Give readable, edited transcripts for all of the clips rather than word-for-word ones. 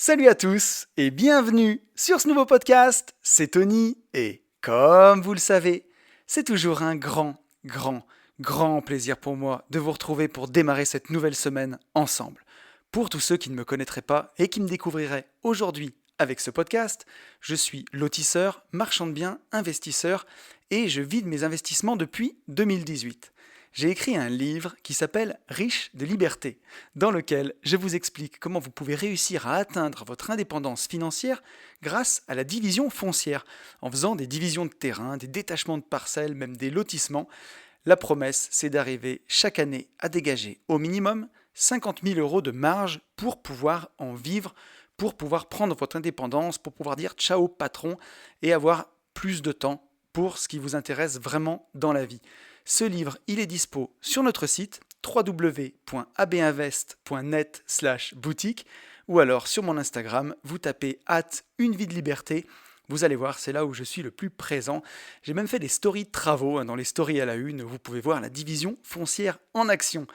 Salut à tous et bienvenue sur ce nouveau podcast, c'est Tony et comme vous le savez, c'est toujours un grand plaisir pour moi de vous retrouver pour démarrer cette nouvelle semaine ensemble. Pour tous ceux qui ne me connaîtraient pas et qui me découvriraient aujourd'hui avec ce podcast, je suis lotisseur, marchand de biens, investisseur et je vis de mes investissements depuis 2018. J'ai écrit un livre qui s'appelle Riche de liberté, dans lequel je vous explique comment vous pouvez réussir à atteindre votre indépendance financière grâce à la division foncière, en faisant des divisions de terrain, des détachements de parcelles, même des lotissements. La promesse, c'est d'arriver chaque année à dégager au minimum 50 000 euros de marge pour pouvoir en vivre, pour pouvoir prendre votre indépendance, pour pouvoir dire ciao patron et avoir plus de temps pour ce qui vous intéresse vraiment dans la vie. Ce livre, il est dispo sur notre site www.abinvest.net/boutique ou alors sur mon Instagram, vous tapez @une vie de liberté. Vous allez voir, c'est là où je suis le plus présent. J'ai même fait des stories de travaux, dans les stories à la une, vous pouvez voir la division foncière en action.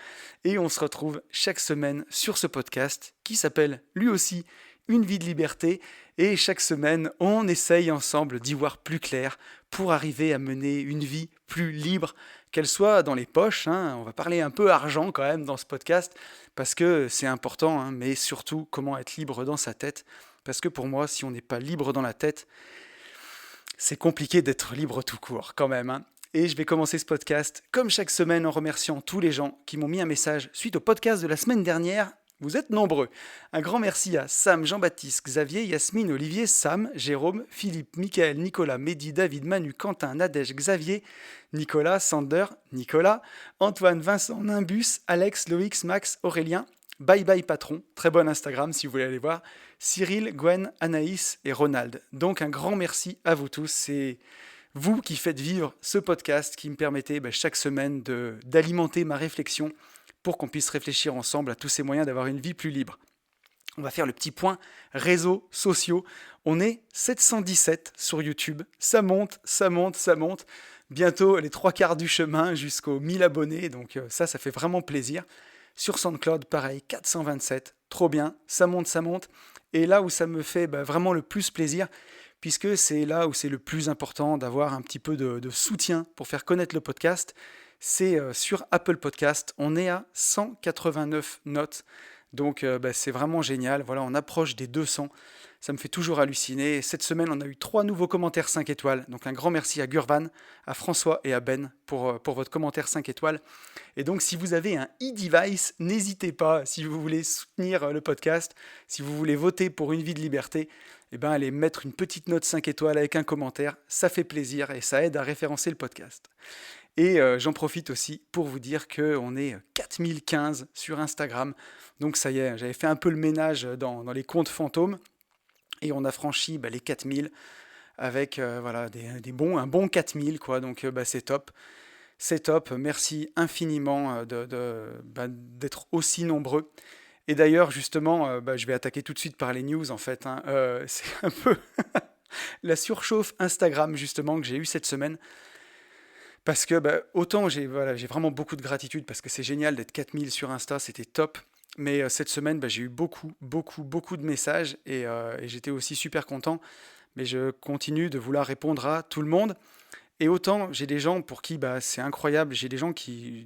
Et on se retrouve chaque semaine sur ce podcast qui s'appelle lui aussi Une vie de liberté. Et chaque semaine, on essaye ensemble d'y voir plus clair pour arriver à mener une vie plus libre, qu'elle soit dans les poches. On va parler un peu argent quand même dans ce podcast, parce que c'est important, mais surtout comment être libre dans sa tête. Parce que pour moi, si on n'est pas libre dans la tête, c'est compliqué d'être libre tout court quand même. Et je vais commencer ce podcast, comme chaque semaine, en remerciant tous les gens qui m'ont mis un message suite au podcast de la semaine dernière. Vous êtes nombreux. Un grand merci à Sam, Jean-Baptiste, Xavier, Yasmine, Olivier, Sam, Jérôme, Philippe, Michael, Nicolas, Mehdi, David, Manu, Quentin, Nadège, Xavier, Nicolas, Sander, Nicolas, Antoine, Vincent, Nimbus, Alex, Loïx, Max, Aurélien, Bye Bye Patron, très bon Instagram si vous voulez aller voir, Cyril, Gwen, Anaïs et Ronald. Donc un grand merci à vous tous. C'est vous qui faites vivre ce podcast qui me permettez chaque semaine d'alimenter ma réflexion pour qu'on puisse réfléchir ensemble à tous ces moyens d'avoir une vie plus libre. On va faire le petit point réseaux sociaux. On est 717 sur YouTube. Ça monte. Bientôt les 3/4 du chemin jusqu'aux 1000 abonnés. Donc ça fait vraiment plaisir. Sur SoundCloud, pareil, 427. Trop bien. Ça monte. Et là où ça me fait vraiment le plus plaisir, puisque c'est là où c'est le plus important d'avoir un petit peu de soutien pour faire connaître le podcast, c'est sur Apple Podcast. On est à 189 notes. Donc c'est vraiment génial. Voilà, on approche des 200. Ça me fait toujours halluciner. Cette semaine, on a eu 3 nouveaux commentaires 5 étoiles. Donc un grand merci à Gurvan, à François et à Ben pour votre commentaire 5 étoiles. Et donc si vous avez un e-device, n'hésitez pas, si vous voulez soutenir le podcast, si vous voulez voter pour une vie de liberté, allez mettre une petite note 5 étoiles avec un commentaire. Ça fait plaisir et ça aide à référencer le podcast. Et j'en profite aussi pour vous dire qu'on est 4015 sur Instagram. Donc ça y est, j'avais fait un peu le ménage dans les comptes fantômes. Et on a franchi les 4000 avec un bon 4000, quoi. Donc c'est top. C'est top. Merci infiniment d'être aussi nombreux. Et d'ailleurs, justement, je vais attaquer tout de suite par les news, en fait. C'est un peu la surchauffe Instagram, justement, que j'ai eue cette semaine. Parce que autant j'ai vraiment beaucoup de gratitude parce que c'est génial d'être 4000 sur Insta, c'était top. Mais cette semaine, j'ai eu beaucoup de messages et j'étais aussi super content. Mais je continue de vouloir répondre à tout le monde. Et autant j'ai des gens pour qui c'est incroyable, j'ai des gens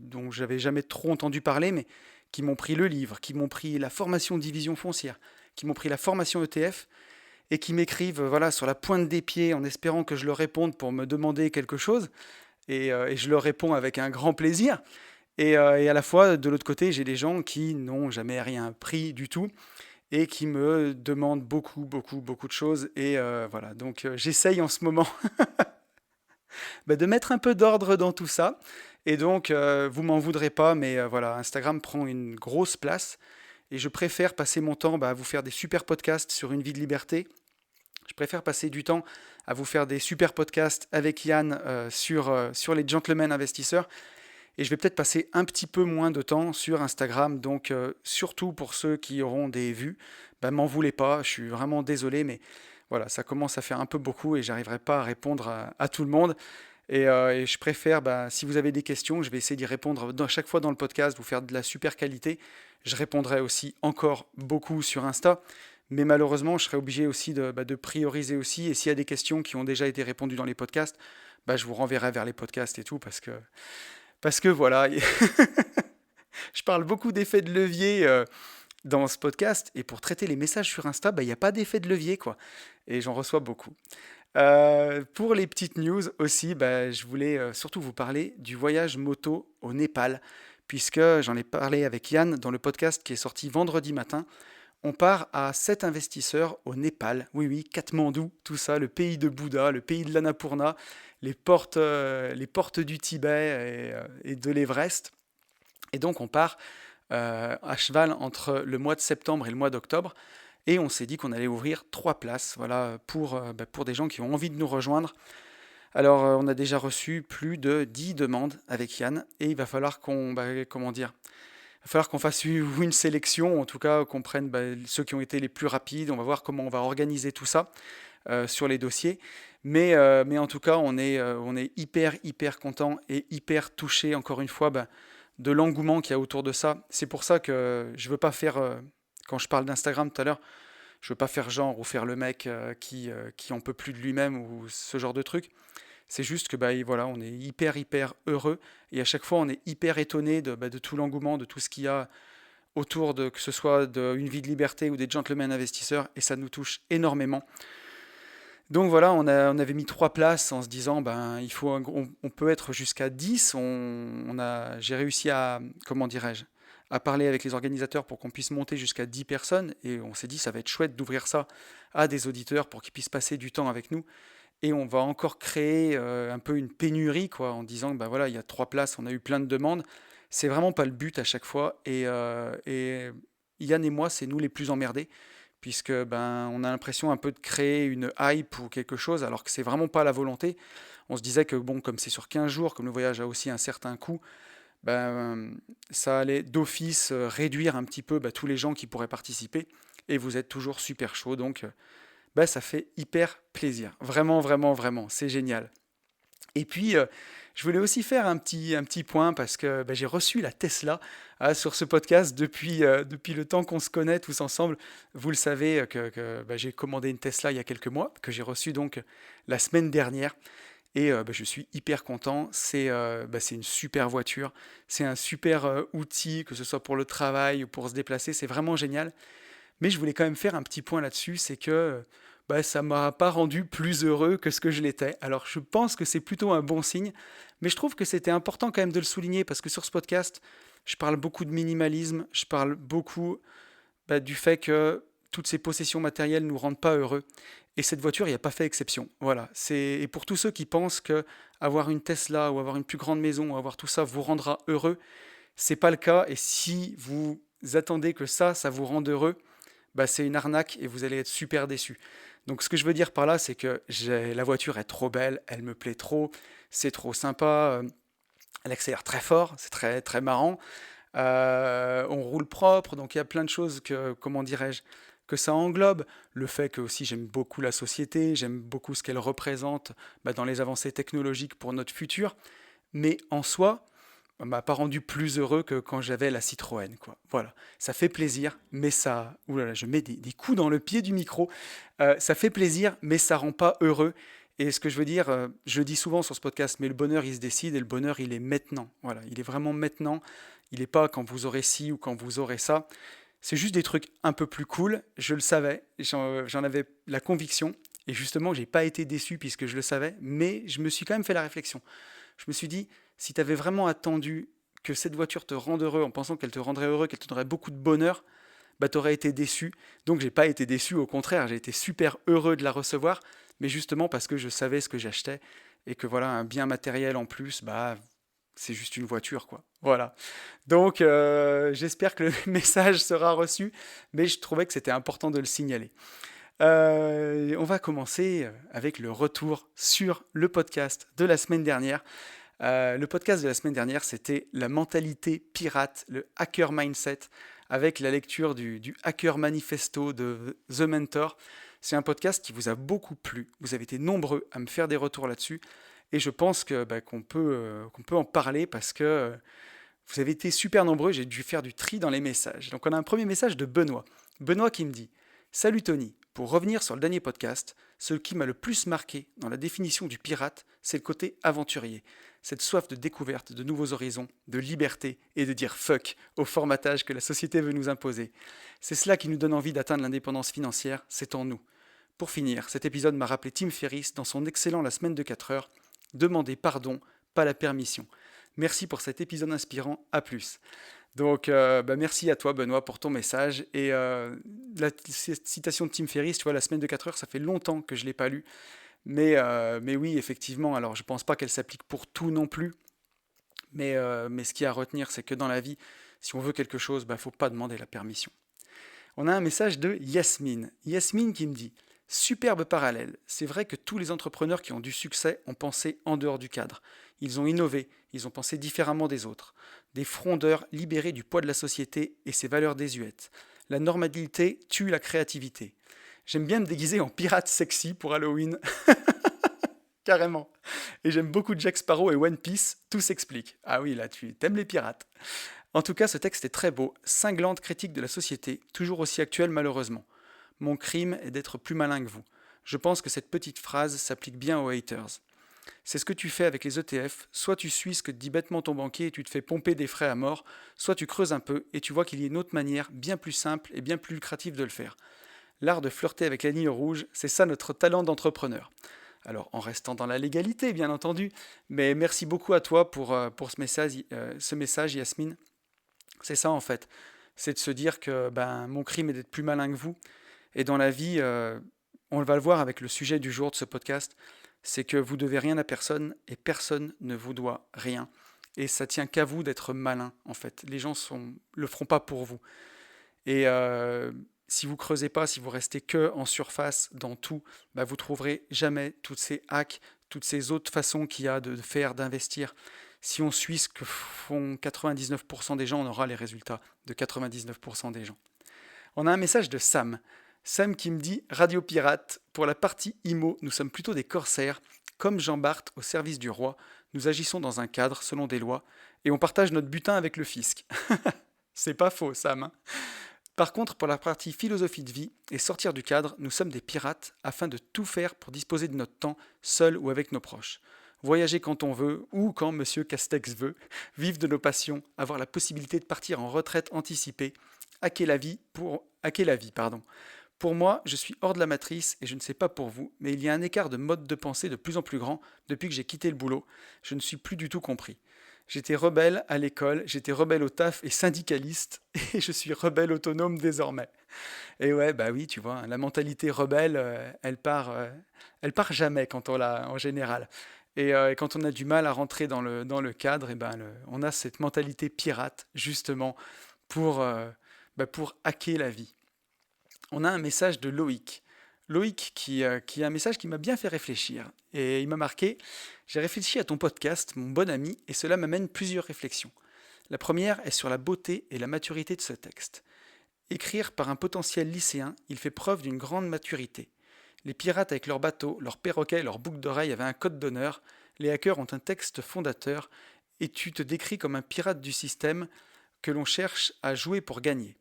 dont j'avais jamais trop entendu parler, mais qui m'ont pris le livre, qui m'ont pris la formation division foncière, qui m'ont pris la formation ETF et qui m'écrivent sur la pointe des pieds en espérant que je leur réponde pour me demander quelque chose. Et je leur réponds avec un grand plaisir. Et à la fois, de l'autre côté, j'ai des gens qui n'ont jamais rien pris du tout et qui me demandent beaucoup de choses. Et voilà, donc j'essaye en ce moment de mettre un peu d'ordre dans tout ça. Et donc, vous m'en voudrez pas, mais voilà, Instagram prend une grosse place. Et je préfère passer mon temps à vous faire des super podcasts sur une vie de liberté. Je préfère passer du temps à vous faire des super podcasts avec Yann sur les gentlemen investisseurs. Et je vais peut-être passer un petit peu moins de temps sur Instagram. Donc, surtout pour ceux qui auront des vues, m'en voulez pas. Je suis vraiment désolé, mais voilà, ça commence à faire un peu beaucoup et j'arriverai pas à répondre à tout le monde. Et je préfère, si vous avez des questions, je vais essayer d'y répondre chaque fois dans le podcast, vous faire de la super qualité. Je répondrai aussi encore beaucoup sur Insta. Mais malheureusement, je serai obligé aussi de prioriser aussi. Et s'il y a des questions qui ont déjà été répondues dans les podcasts, je vous renverrai vers les podcasts et tout parce que voilà, je parle beaucoup d'effets de levier dans ce podcast et pour traiter les messages sur Insta, il n'y a pas d'effet de levier quoi. Et j'en reçois beaucoup. Pour les petites news aussi, je voulais surtout vous parler du voyage moto au Népal, puisque j'en ai parlé avec Yann dans le podcast qui est sorti vendredi matin. On part à 7 investisseurs au Népal. Oui, oui, Katmandou, tout ça, le pays de Bouddha, le pays de l'Annapurna, les portes du Tibet et de l'Everest. Et donc on part à cheval entre le mois de septembre et le mois d'octobre. Et on s'est dit qu'on allait ouvrir 3 places voilà, pour des gens qui ont envie de nous rejoindre. Alors on a déjà reçu plus de 10 demandes avec Yann et il va falloir comment dire, il va falloir qu'on fasse une sélection, en tout cas qu'on prenne ceux qui ont été les plus rapides. On va voir comment on va organiser tout ça sur les dossiers. Mais en tout cas, on est hyper, hyper content et hyper touché, encore une fois, de l'engouement qu'il y a autour de ça. C'est pour ça que je veux pas faire, quand je parle d'Instagram tout à l'heure, je veux pas faire genre ou faire le mec qui en peut plus de lui-même ou ce genre de truc. C'est juste que voilà, on est hyper hyper heureux et à chaque fois on est hyper étonné de tout l'engouement, de tout ce qu'il y a autour de que ce soit d'une vie de liberté ou des gentlemen investisseurs et ça nous touche énormément. Donc voilà, on avait mis 3 places en se disant on peut être jusqu'à 10. J'ai réussi à, comment dirais-je, à parler avec les organisateurs pour qu'on puisse monter jusqu'à 10 personnes et on s'est dit ça va être chouette d'ouvrir ça à des auditeurs pour qu'ils puissent passer du temps avec nous. Et on va encore créer un peu une pénurie, quoi, en disant que voilà, il y a 3 places, on a eu plein de demandes. C'est vraiment pas le but à chaque fois. Et Yann et moi, c'est nous les plus emmerdés, puisque on a l'impression un peu de créer une hype ou quelque chose, alors que c'est vraiment pas la volonté. On se disait que bon, comme c'est sur 15 jours, comme le voyage a aussi un certain coût, ça allait d'office réduire un petit peu tous les gens qui pourraient participer. Et vous êtes toujours super chaud, donc ça fait hyper plaisir. Vraiment, vraiment, vraiment, c'est génial. Et puis, je voulais aussi faire un petit point parce que j'ai reçu la Tesla sur ce podcast depuis le temps qu'on se connaît tous ensemble. Vous le savez que j'ai commandé une Tesla il y a quelques mois, que j'ai reçue donc la semaine dernière. Et je suis hyper content. C'est une super voiture. C'est un super outil, que ce soit pour le travail ou pour se déplacer. C'est vraiment génial. Mais je voulais quand même faire un petit point là-dessus, c'est que ça m'a pas rendu plus heureux que ce que je l'étais. Alors je pense que c'est plutôt un bon signe, mais je trouve que c'était important quand même de le souligner parce que sur ce podcast, je parle beaucoup de minimalisme, je parle beaucoup du fait que toutes ces possessions matérielles nous rendent pas heureux. Et cette voiture, il n'y a pas fait exception. Voilà. Et pour tous ceux qui pensent que avoir une Tesla ou avoir une plus grande maison ou avoir tout ça vous rendra heureux, c'est pas le cas. Et si vous attendez que ça vous rende heureux, c'est une arnaque et vous allez être super déçu. Donc ce que je veux dire par là, c'est que la voiture est trop belle, elle me plaît trop, c'est trop sympa, elle accélère très fort, c'est très très marrant, on roule propre, donc il y a plein de choses comment dirais-je, que ça englobe. Le fait que aussi j'aime beaucoup la société, j'aime beaucoup ce qu'elle représente dans les avancées technologiques pour notre futur, mais en soi, m'a pas rendu plus heureux que quand j'avais la Citroën, quoi. Voilà, ça fait plaisir, mais ça... Ouh là là, je mets des coups dans le pied du micro. Ça fait plaisir, mais ça rend pas heureux. Et ce que je veux dire, je le dis souvent sur ce podcast, mais le bonheur, il se décide et le bonheur, il est maintenant. Voilà, il est vraiment maintenant. Il n'est pas quand vous aurez ci ou quand vous aurez ça. C'est juste des trucs un peu plus cool. Je le savais, j'en avais la conviction. Et justement, j'ai pas été déçu puisque je le savais, mais je me suis quand même fait la réflexion. Je me suis dit, si tu avais vraiment attendu que cette voiture te rende heureux en pensant qu'elle te rendrait heureux, qu'elle te donnerait beaucoup de bonheur, tu aurais été déçu. Donc j'ai pas été déçu, au contraire, j'ai été super heureux de la recevoir, mais justement parce que je savais ce que j'achetais et que voilà, un bien matériel en plus, c'est juste une voiture, quoi. Voilà. Donc j'espère que le message sera reçu, mais je trouvais que c'était important de le signaler. On va commencer avec le retour sur le podcast de la semaine dernière. Le podcast de la semaine dernière, c'était la mentalité pirate, le hacker mindset, avec la lecture du Hacker Manifesto de The Mentor. C'est un podcast qui vous a beaucoup plu. Vous avez été nombreux à me faire des retours là-dessus. Et je pense qu'on peut en parler parce que vous avez été super nombreux. J'ai dû faire du tri dans les messages. Donc on a un premier message de Benoît. Benoît qui me dit: Salut Tony, pour revenir sur le dernier podcast, ce qui m'a le plus marqué dans la définition du pirate, c'est le côté aventurier. Cette soif de découverte, de nouveaux horizons, de liberté et de dire fuck au formatage que la société veut nous imposer. C'est cela qui nous donne envie d'atteindre l'indépendance financière, c'est en nous. Pour finir, cet épisode m'a rappelé Tim Ferriss dans son excellent La semaine de 4 heures. Demandez pardon, pas la permission. Merci pour cet épisode inspirant, à plus. Donc, merci à toi, Benoît, pour ton message. Et la citation de Tim Ferriss, tu vois, La semaine de 4 heures, ça fait longtemps que je ne l'ai pas lu. Mais oui, effectivement, alors je ne pense pas qu'elle s'applique pour tout non plus. Mais ce qu'il y a à retenir, c'est que dans la vie, si on veut quelque chose, il ne faut pas demander la permission. On a un message de Yasmine. Yasmine qui me dit: superbe parallèle. C'est vrai que tous les entrepreneurs qui ont du succès ont pensé en dehors du cadre. Ils ont innové, ils ont pensé différemment des autres. Des frondeurs libérés du poids de la société et ses valeurs désuètes. La normalité tue la créativité. J'aime bien me déguiser en pirate sexy pour Halloween. Carrément. Et j'aime beaucoup Jack Sparrow et One Piece, tout s'explique. Ah oui, là, tu t'aimes les pirates. En tout cas, ce texte est très beau, cinglante critique de la société, toujours aussi actuelle malheureusement. Mon crime est d'être plus malin que vous. Je pense que cette petite phrase s'applique bien aux haters. C'est ce que tu fais avec les ETF, soit tu suis ce que te dit bêtement ton banquier et tu te fais pomper des frais à mort, soit tu creuses un peu et tu vois qu'il y a une autre manière bien plus simple et bien plus lucrative de le faire. L'art de flirter avec la ligne rouge, c'est ça notre talent d'entrepreneur. Alors en restant dans la légalité bien entendu, mais merci beaucoup à toi pour ce message Yasmine. C'est ça en fait, c'est de se dire que mon crime est d'être plus malin que vous. Et dans la vie, on va le voir avec le sujet du jour de ce podcast, c'est que vous devez rien à personne et personne ne vous doit rien. Et ça tient qu'à vous d'être malin en fait. Les gens le feront pas pour vous. Et si vous creusez pas, si vous restez que en surface dans tout, vous trouverez jamais toutes ces hacks, toutes ces autres façons qu'il y a de faire, d'investir. Si on suit ce que font 99% des gens, on aura les résultats de 99% des gens. On a un message de Sam. Sam qui me dit: Radio Pirate, pour la partie IMO, nous sommes plutôt des corsaires. Comme Jean Bart au service du roi, nous agissons dans un cadre, selon des lois, et on partage notre butin avec le fisc. C'est pas faux, Sam. Hein. Par contre, pour la partie philosophie de vie et sortir du cadre, nous sommes des pirates afin de tout faire pour disposer de notre temps, seul ou avec nos proches. Voyager quand on veut, ou quand Monsieur Castex veut, vivre de nos passions, avoir la possibilité de partir en retraite anticipée, hacker la vie. Pour moi, je suis hors de la matrice et je ne sais pas pour vous, mais il y a un écart de mode de pensée de plus en plus grand depuis que j'ai quitté le boulot. Je ne suis plus du tout compris. J'étais rebelle à l'école, j'étais rebelle au taf et syndicaliste, et je suis rebelle autonome désormais. Et ouais, bah oui, tu vois, la mentalité rebelle, elle part jamais quand on l'a en général. Et quand on a du mal à rentrer dans le cadre, on a cette mentalité pirate, justement, pour hacker la vie. On a un message de Loïc. Loïc qui a un message qui m'a bien fait réfléchir. Et il m'a marqué: j'ai réfléchi à ton podcast, mon bon ami, et cela m'amène plusieurs réflexions. La première est sur la beauté et la maturité de ce texte. Écrire par un potentiel lycéen, il fait preuve d'une grande maturité. Les pirates avec leurs bateaux, leurs perroquets, leurs boucles d'oreilles avaient un code d'honneur. Les hackers ont un texte fondateur. Et tu te décris comme un pirate du système que l'on cherche à jouer pour gagner.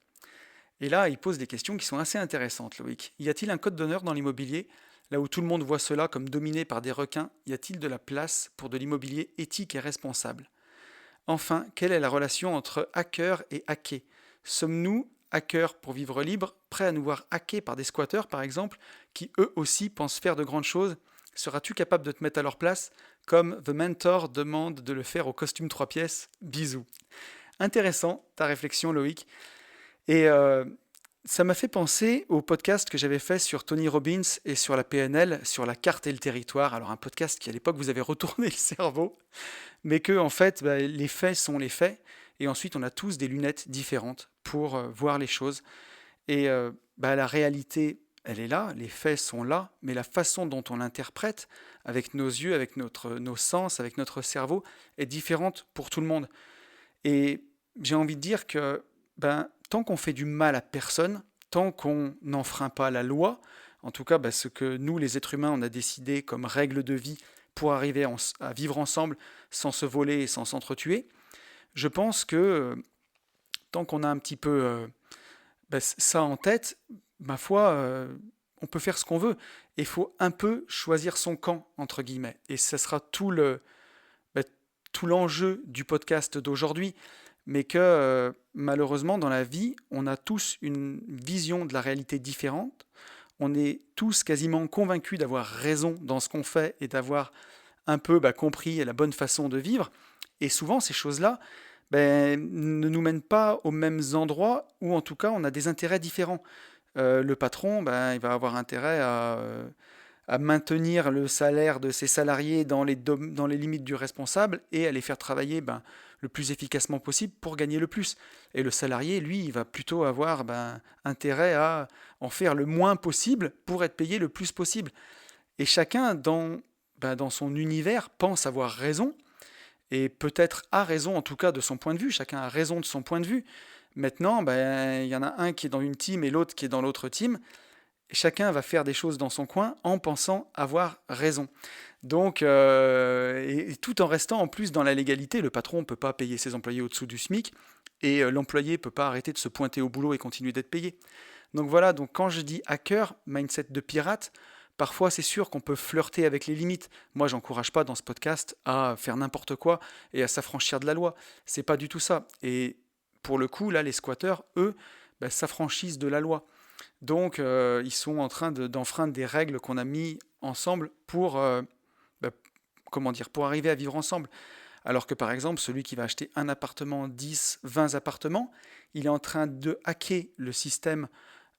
Et là, il pose des questions qui sont assez intéressantes, Loïc. Y a-t-il un code d'honneur dans l'immobilier? Là où tout le monde voit cela comme dominé par des requins, y a-t-il de la place pour de l'immobilier éthique et responsable? Enfin, quelle est la relation entre hacker et hacké? Sommes-nous, hackers pour vivre libre, prêts à nous voir hackés par des squatteurs, par exemple, qui eux aussi pensent faire de grandes choses? Seras-tu capable de te mettre à leur place, comme The Mentor demande de le faire au costume 3 pièces? Bisous. Intéressant, ta réflexion, Loïc. Et ça m'a fait penser au podcast que j'avais fait sur Tony Robbins et sur la PNL, sur la carte et le territoire. Alors un podcast qui à l'époque vous avait retourné le cerveau, mais que en fait les faits sont les faits, et ensuite on a tous des lunettes différentes pour voir les choses. Et la réalité, elle est là, les faits sont là, mais la façon dont on l'interprète, avec nos yeux, avec nos sens, avec notre cerveau, est différente pour tout le monde. Et j'ai envie de dire que tant qu'on fait du mal à personne, tant qu'on n'enfreint pas la loi, en tout cas ce que nous les êtres humains on a décidé comme règle de vie pour arriver à vivre ensemble sans se voler et sans s'entretuer, je pense que tant qu'on a un petit peu ça en tête, ma foi, on peut faire ce qu'on veut. Et il faut un peu choisir son camp, entre guillemets. Et ça sera bah, tout l'enjeu du podcast d'aujourd'hui. Mais que malheureusement, dans la vie, on a tous une vision de la réalité différente. On est tous quasiment convaincus d'avoir raison dans ce qu'on fait et d'avoir un peu compris la bonne façon de vivre. Et souvent, ces choses-là ne nous mènent pas aux mêmes endroits, ou en tout cas, on a des intérêts différents. Le patron, il va avoir intérêt à maintenir le salaire de ses salariés dans les limites du responsable et à les faire travailler le plus efficacement possible pour gagner le plus. Et le salarié, lui, il va plutôt avoir intérêt à en faire le moins possible pour être payé le plus possible. Et chacun, dans son univers, pense avoir raison, et peut-être a raison en tout cas de son point de vue. Chacun a raison de son point de vue. Maintenant, il y en a un qui est dans une team et l'autre qui est dans l'autre team. Chacun va faire des choses dans son coin en pensant avoir raison. Donc, et tout en restant en plus dans la légalité, le patron ne peut pas payer ses employés au-dessous du SMIC et l'employé ne peut pas arrêter de se pointer au boulot et continuer d'être payé. Donc voilà, donc quand je dis hacker, mindset de pirate, parfois c'est sûr qu'on peut flirter avec les limites. Moi, j'encourage pas dans ce podcast à faire n'importe quoi et à s'affranchir de la loi. C'est pas du tout ça. Et pour le coup, là, les squatteurs, eux, s'affranchissent de la loi. Donc, ils sont en train d'enfreindre des règles qu'on a mis ensemble bah, pour arriver à vivre ensemble. Alors que par exemple, celui qui va acheter un appartement, 10, 20 appartements, il est en train de hacker le système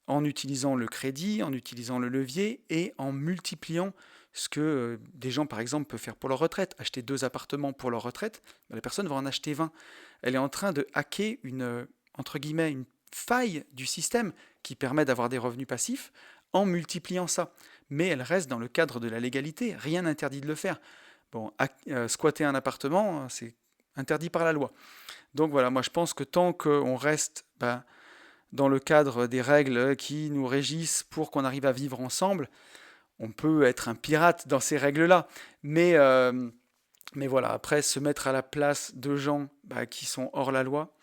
en utilisant le crédit, en utilisant le levier et en multipliant ce que des gens, par exemple, peuvent faire pour leur retraite. Acheter 2 appartements pour leur retraite, la personne va en acheter 20. Elle est en train de hacker entre guillemets, une faille du système qui permet d'avoir des revenus passifs en multipliant ça. Mais elle reste dans le cadre de la légalité, rien n'interdit de le faire. Bon, squatter un appartement, c'est interdit par la loi. Donc voilà, moi je pense que tant qu'on reste dans le cadre des règles qui nous régissent pour qu'on arrive à vivre ensemble, on peut être un pirate dans ces règles-là. Mais voilà, après se mettre à la place de gens qui sont hors la loi,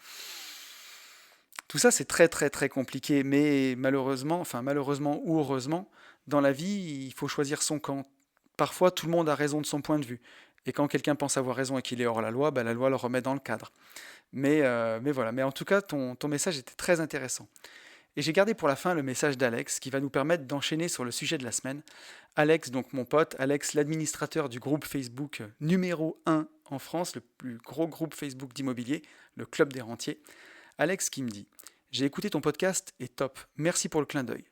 tout ça, c'est très très très compliqué, mais malheureusement ou heureusement, dans la vie, il faut choisir son camp. Parfois, tout le monde a raison de son point de vue. Et quand quelqu'un pense avoir raison et qu'il est hors la loi le remet dans le cadre. Mais voilà. Mais en tout cas, ton message était très intéressant. Et j'ai gardé pour la fin le message d'Alex qui va nous permettre d'enchaîner sur le sujet de la semaine. Alex, donc mon pote, Alex, l'administrateur du groupe Facebook numéro 1 en France, le plus gros groupe Facebook d'immobilier, le Club des Rentiers. Alex qui me dit: j'ai écouté ton podcast et top, merci pour le clin d'œil.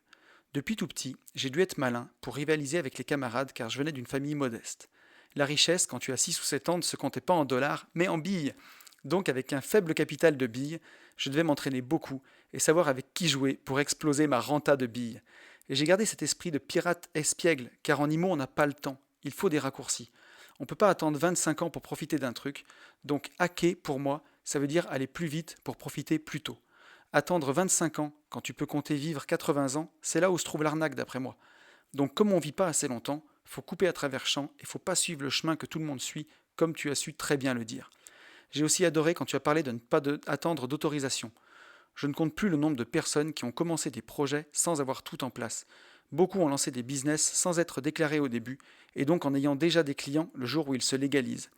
Depuis tout petit, j'ai dû être malin pour rivaliser avec les camarades car je venais d'une famille modeste. La richesse, quand tu as 6 ou 7 ans, ne se comptait pas en dollars, mais en billes. Donc avec un faible capital de billes, je devais m'entraîner beaucoup et savoir avec qui jouer pour exploser ma renta de billes. Et j'ai gardé cet esprit de pirate espiègle, car en IMO on n'a pas le temps, il faut des raccourcis. On ne peut pas attendre 25 ans pour profiter d'un truc, donc hacker pour moi, ça veut dire aller plus vite pour profiter plus tôt. Attendre 25 ans, quand tu peux compter vivre 80 ans, c'est là où se trouve l'arnaque d'après moi. Donc comme on ne vit pas assez longtemps, faut couper à travers champs et faut pas suivre le chemin que tout le monde suit, comme tu as su très bien le dire. J'ai aussi adoré quand tu as parlé de ne pas attendre d'autorisation. Je ne compte plus le nombre de personnes qui ont commencé des projets sans avoir tout en place. Beaucoup ont lancé des business sans être déclarés au début, et donc en ayant déjà des clients le jour où ils se légalisent.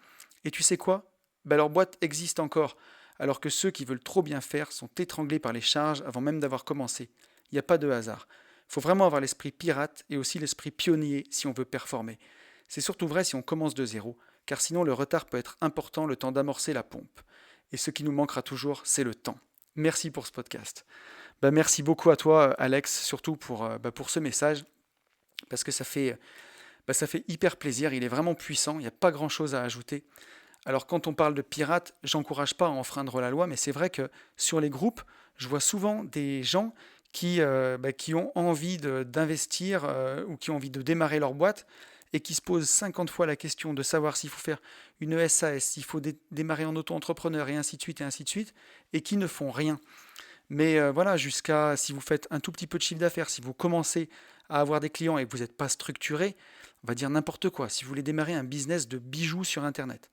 Et tu sais quoi? Leur boîte existe encore, alors que ceux qui veulent trop bien faire sont étranglés par les charges avant même d'avoir commencé. Il n'y a pas de hasard. Il faut vraiment avoir l'esprit pirate et aussi l'esprit pionnier si on veut performer. C'est surtout vrai si on commence de zéro, car sinon le retard peut être important le temps d'amorcer la pompe. Et ce qui nous manquera toujours, c'est le temps. Merci pour ce podcast. Merci beaucoup à toi, Alex, surtout pour ce message, parce que ça fait hyper plaisir, il est vraiment puissant, il n'y a pas grand-chose à ajouter. Alors quand on parle de pirates, j'encourage pas à enfreindre la loi, mais c'est vrai que sur les groupes, je vois souvent des gens qui ont envie d'investir ou qui ont envie de démarrer leur boîte et qui se posent 50 fois la question de savoir s'il faut faire une SAS, s'il faut démarrer en auto-entrepreneur et ainsi de suite, et qui ne font rien. Mais voilà, jusqu'à si vous faites un tout petit peu de chiffre d'affaires, si vous commencez à avoir des clients et que vous n'êtes pas structuré, on va dire n'importe quoi. Si vous voulez démarrer un business de bijoux sur Internet,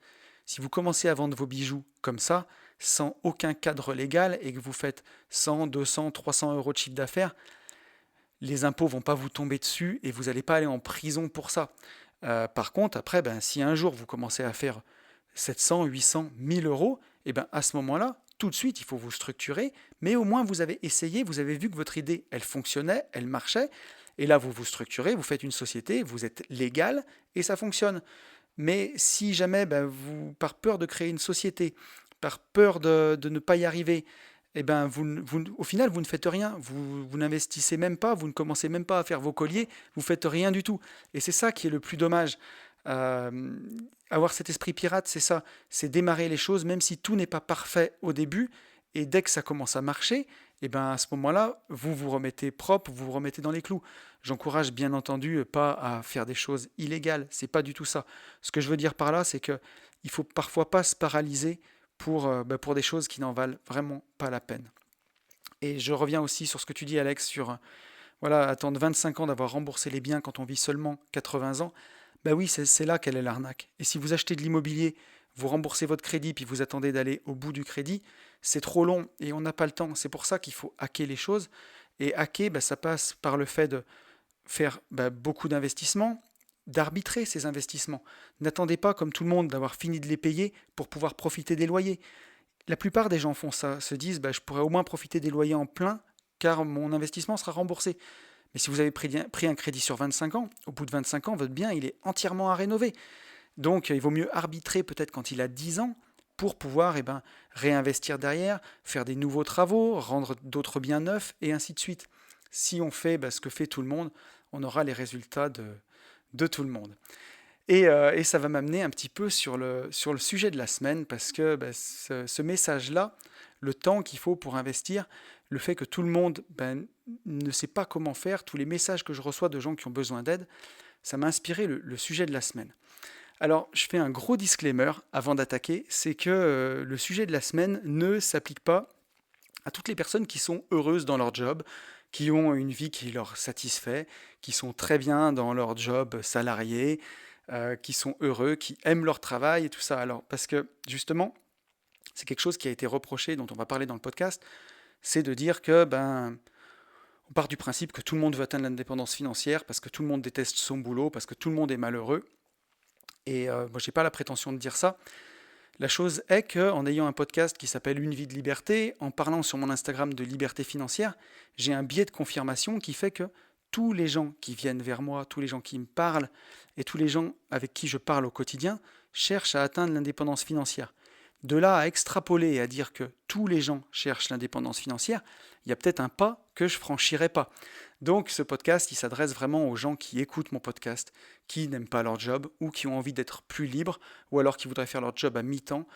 si vous commencez à vendre vos bijoux comme ça, sans aucun cadre légal, et que vous faites 100, 200, 300 euros de chiffre d'affaires, les impôts vont pas vous tomber dessus et vous n'allez pas aller en prison pour ça. Par contre, après, ben, si un jour vous commencez à faire 700, 800, 1000 euros, et ben à ce moment-là, tout de suite, il faut vous structurer, mais au moins vous avez essayé, vous avez vu que votre idée, elle fonctionnait, elle marchait, et là vous vous structurez, vous faites une société, vous êtes légal, et ça fonctionne. Mais si jamais, ben, par peur de créer une société, par peur de ne pas y arriver, eh ben, au final, vous ne faites rien. Vous n'investissez même pas, vous ne commencez même pas à faire vos colliers, vous faites rien du tout. Et c'est ça qui est le plus dommage. Euh, Avoir cet esprit pirate, c'est ça. C'est démarrer les choses, même si tout n'est pas parfait au début. Et dès que ça commence à marcher, eh ben, à ce moment-là, vous vous remettez propre, vous vous remettez dans les clous. J'encourage bien entendu pas à faire des choses illégales. C'est pas du tout ça. Ce que je veux dire par là, c'est que il faut parfois pas se paralyser pour des choses qui n'en valent vraiment pas la peine. Et je reviens aussi sur ce que tu dis, Alex, sur voilà, attendre 25 ans d'avoir remboursé les biens quand on vit seulement 80 ans. Ben oui, c'est là qu'elle est l'arnaque. Et si vous achetez de l'immobilier, vous remboursez votre crédit, puis vous attendez d'aller au bout du crédit, c'est trop long et on n'a pas le temps. C'est pour ça qu'il faut hacker les choses. Et hacker, ben, ça passe par le fait de faire beaucoup d'investissements, d'arbitrer ces investissements. N'attendez pas, comme tout le monde, d'avoir fini de les payer pour pouvoir profiter des loyers. La plupart des gens font ça, se disent je pourrais au moins profiter des loyers en plein car mon investissement sera remboursé. Mais si vous avez pris un crédit sur 25 ans, au bout de 25 ans, votre bien il est entièrement à rénover. Donc il vaut mieux arbitrer peut-être quand il a 10 ans pour pouvoir réinvestir derrière, faire des nouveaux travaux, rendre d'autres biens neufs et ainsi de suite. Si on fait ce que fait tout le monde, on aura les résultats de tout le monde. Et ça va m'amener un petit peu sur le sujet de la semaine, parce que ce message-là, le temps qu'il faut pour investir, le fait que tout le monde ne sait pas comment faire, tous les messages que je reçois de gens qui ont besoin d'aide, ça m'a inspiré le sujet de la semaine. Alors, je fais un gros disclaimer avant d'attaquer, c'est que le sujet de la semaine ne s'applique pas à toutes les personnes qui sont heureuses dans leur job, qui ont une vie qui leur satisfait, qui sont très bien dans leur job salarié, qui sont heureux, qui aiment leur travail et tout ça. Alors, parce que justement, c'est quelque chose qui a été reproché, dont on va parler dans le podcast, c'est de dire que on part du principe que tout le monde veut atteindre l'indépendance financière parce que tout le monde déteste son boulot, parce que tout le monde est malheureux. Et moi, j'ai pas la prétention de dire ça. La chose est qu'en ayant un podcast qui s'appelle Une vie de liberté, en parlant sur mon Instagram de liberté financière, j'ai un biais de confirmation qui fait que tous les gens qui viennent vers moi, tous les gens qui me parlent et tous les gens avec qui je parle au quotidien cherchent à atteindre l'indépendance financière. De là à extrapoler et à dire que tous les gens cherchent l'indépendance financière, il y a peut-être un pas que je franchirai pas. Donc ce podcast, il s'adresse vraiment aux gens qui écoutent mon podcast, qui n'aiment pas leur job ou qui ont envie d'être plus libres ou alors qui voudraient faire leur job à mi-temps.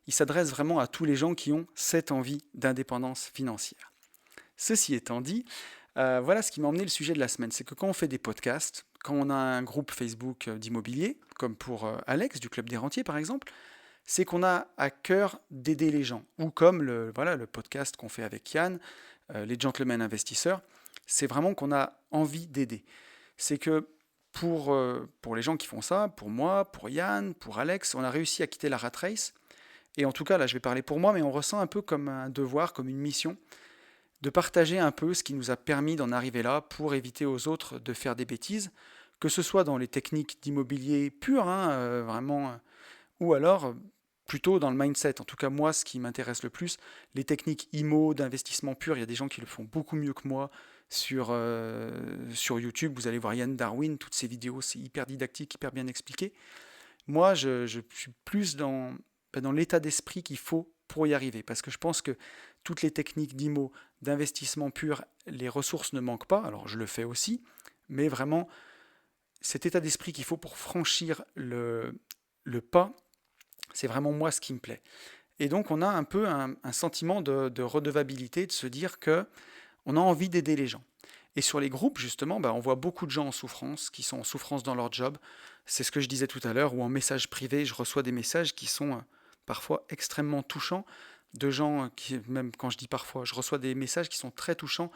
Il s'adresse vraiment à tous les gens qui ont cette envie d'indépendance financière. Ceci étant dit, voilà ce qui m'a emmené le sujet de la semaine. C'est que quand on fait des podcasts, quand on a un groupe Facebook d'immobilier, comme pour Alex du Club des Rentiers par exemple, c'est qu'on a à cœur d'aider les gens. Ou comme le podcast qu'on fait avec Yann, les Gentlemen Investisseurs, c'est vraiment qu'on a envie d'aider. C'est que pour les gens qui font ça, pour moi, pour Yann, pour Alex, on a réussi à quitter la rat race. Et en tout cas, là, je vais parler pour moi, mais on ressent un peu comme un devoir, comme une mission, de partager un peu ce qui nous a permis d'en arriver là pour éviter aux autres de faire des bêtises, que ce soit dans les techniques d'immobilier pur, vraiment, ou alors plutôt dans le mindset. En tout cas, moi, ce qui m'intéresse le plus, les techniques IMO d'investissement pur, il y a des gens qui le font beaucoup mieux que moi sur YouTube. Vous allez voir Yann Darwin, toutes ces vidéos, c'est hyper didactique, hyper bien expliqué. Moi, je suis plus dans l'état d'esprit qu'il faut pour y arriver, parce que je pense que toutes les techniques d'IMO, d'investissement pur, les ressources ne manquent pas, alors je le fais aussi, mais vraiment, cet état d'esprit qu'il faut pour franchir le pas, c'est vraiment moi ce qui me plaît. Et donc on a un peu un sentiment de redevabilité, de se dire que on a envie d'aider les gens. Et sur les groupes, justement, on voit beaucoup de gens en souffrance, qui sont en souffrance dans leur job. C'est ce que je disais tout à l'heure, ou en message privé, je reçois des messages qui sont parfois extrêmement touchants, de gens qui, même quand je dis parfois, je reçois des messages qui sont très touchants,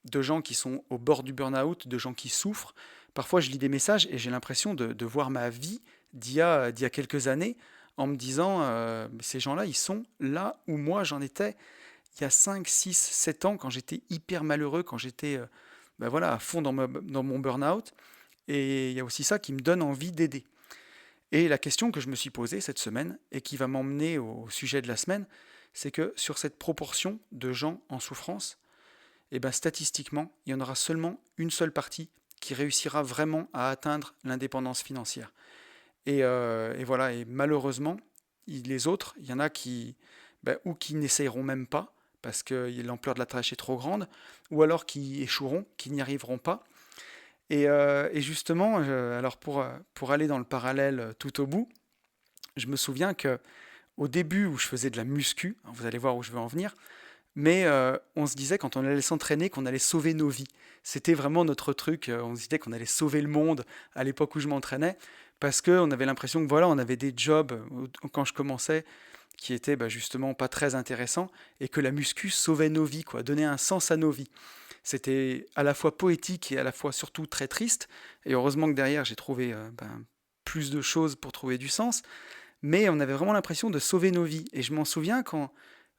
de gens qui sont au bord du burn-out, de gens qui souffrent. Parfois, je lis des messages et j'ai l'impression de voir ma vie d'il y a quelques années, en me disant, ces gens-là, ils sont là où moi j'en étais il y a 5, 6, 7 ans, quand j'étais hyper malheureux, quand j'étais ben voilà, à fond dans mon burn-out. Et il y a aussi ça qui me donne envie d'aider. Et la question que je me suis posée cette semaine, et qui va m'emmener au sujet de la semaine, c'est que sur cette proportion de gens en souffrance, et ben statistiquement, il y en aura seulement une seule partie qui réussira vraiment à atteindre l'indépendance financière. Et voilà, et malheureusement, les autres, il y en a qui, ben, ou qui n'essayeront même pas, parce que l'ampleur de la tâche est trop grande, ou alors qui échoueront, qui n'y arriveront pas. Et justement, alors pour aller dans le parallèle tout au bout, je me souviens que au début où je faisais de la muscu, hein, vous allez voir où je veux en venir, mais on se disait quand on allait s'entraîner qu'on allait sauver nos vies. C'était vraiment notre truc, on se disait qu'on allait sauver le monde à l'époque où je m'entraînais, parce qu'on avait l'impression que voilà, on avait des jobs quand je commençais qui étaient bah, justement pas très intéressants, et que la muscu sauvait nos vies, quoi, donnait un sens à nos vies. C'était à la fois poétique et à la fois surtout très triste. Et heureusement que derrière, j'ai trouvé plus de choses pour trouver du sens. Mais on avait vraiment l'impression de sauver nos vies. Et je m'en souviens quand,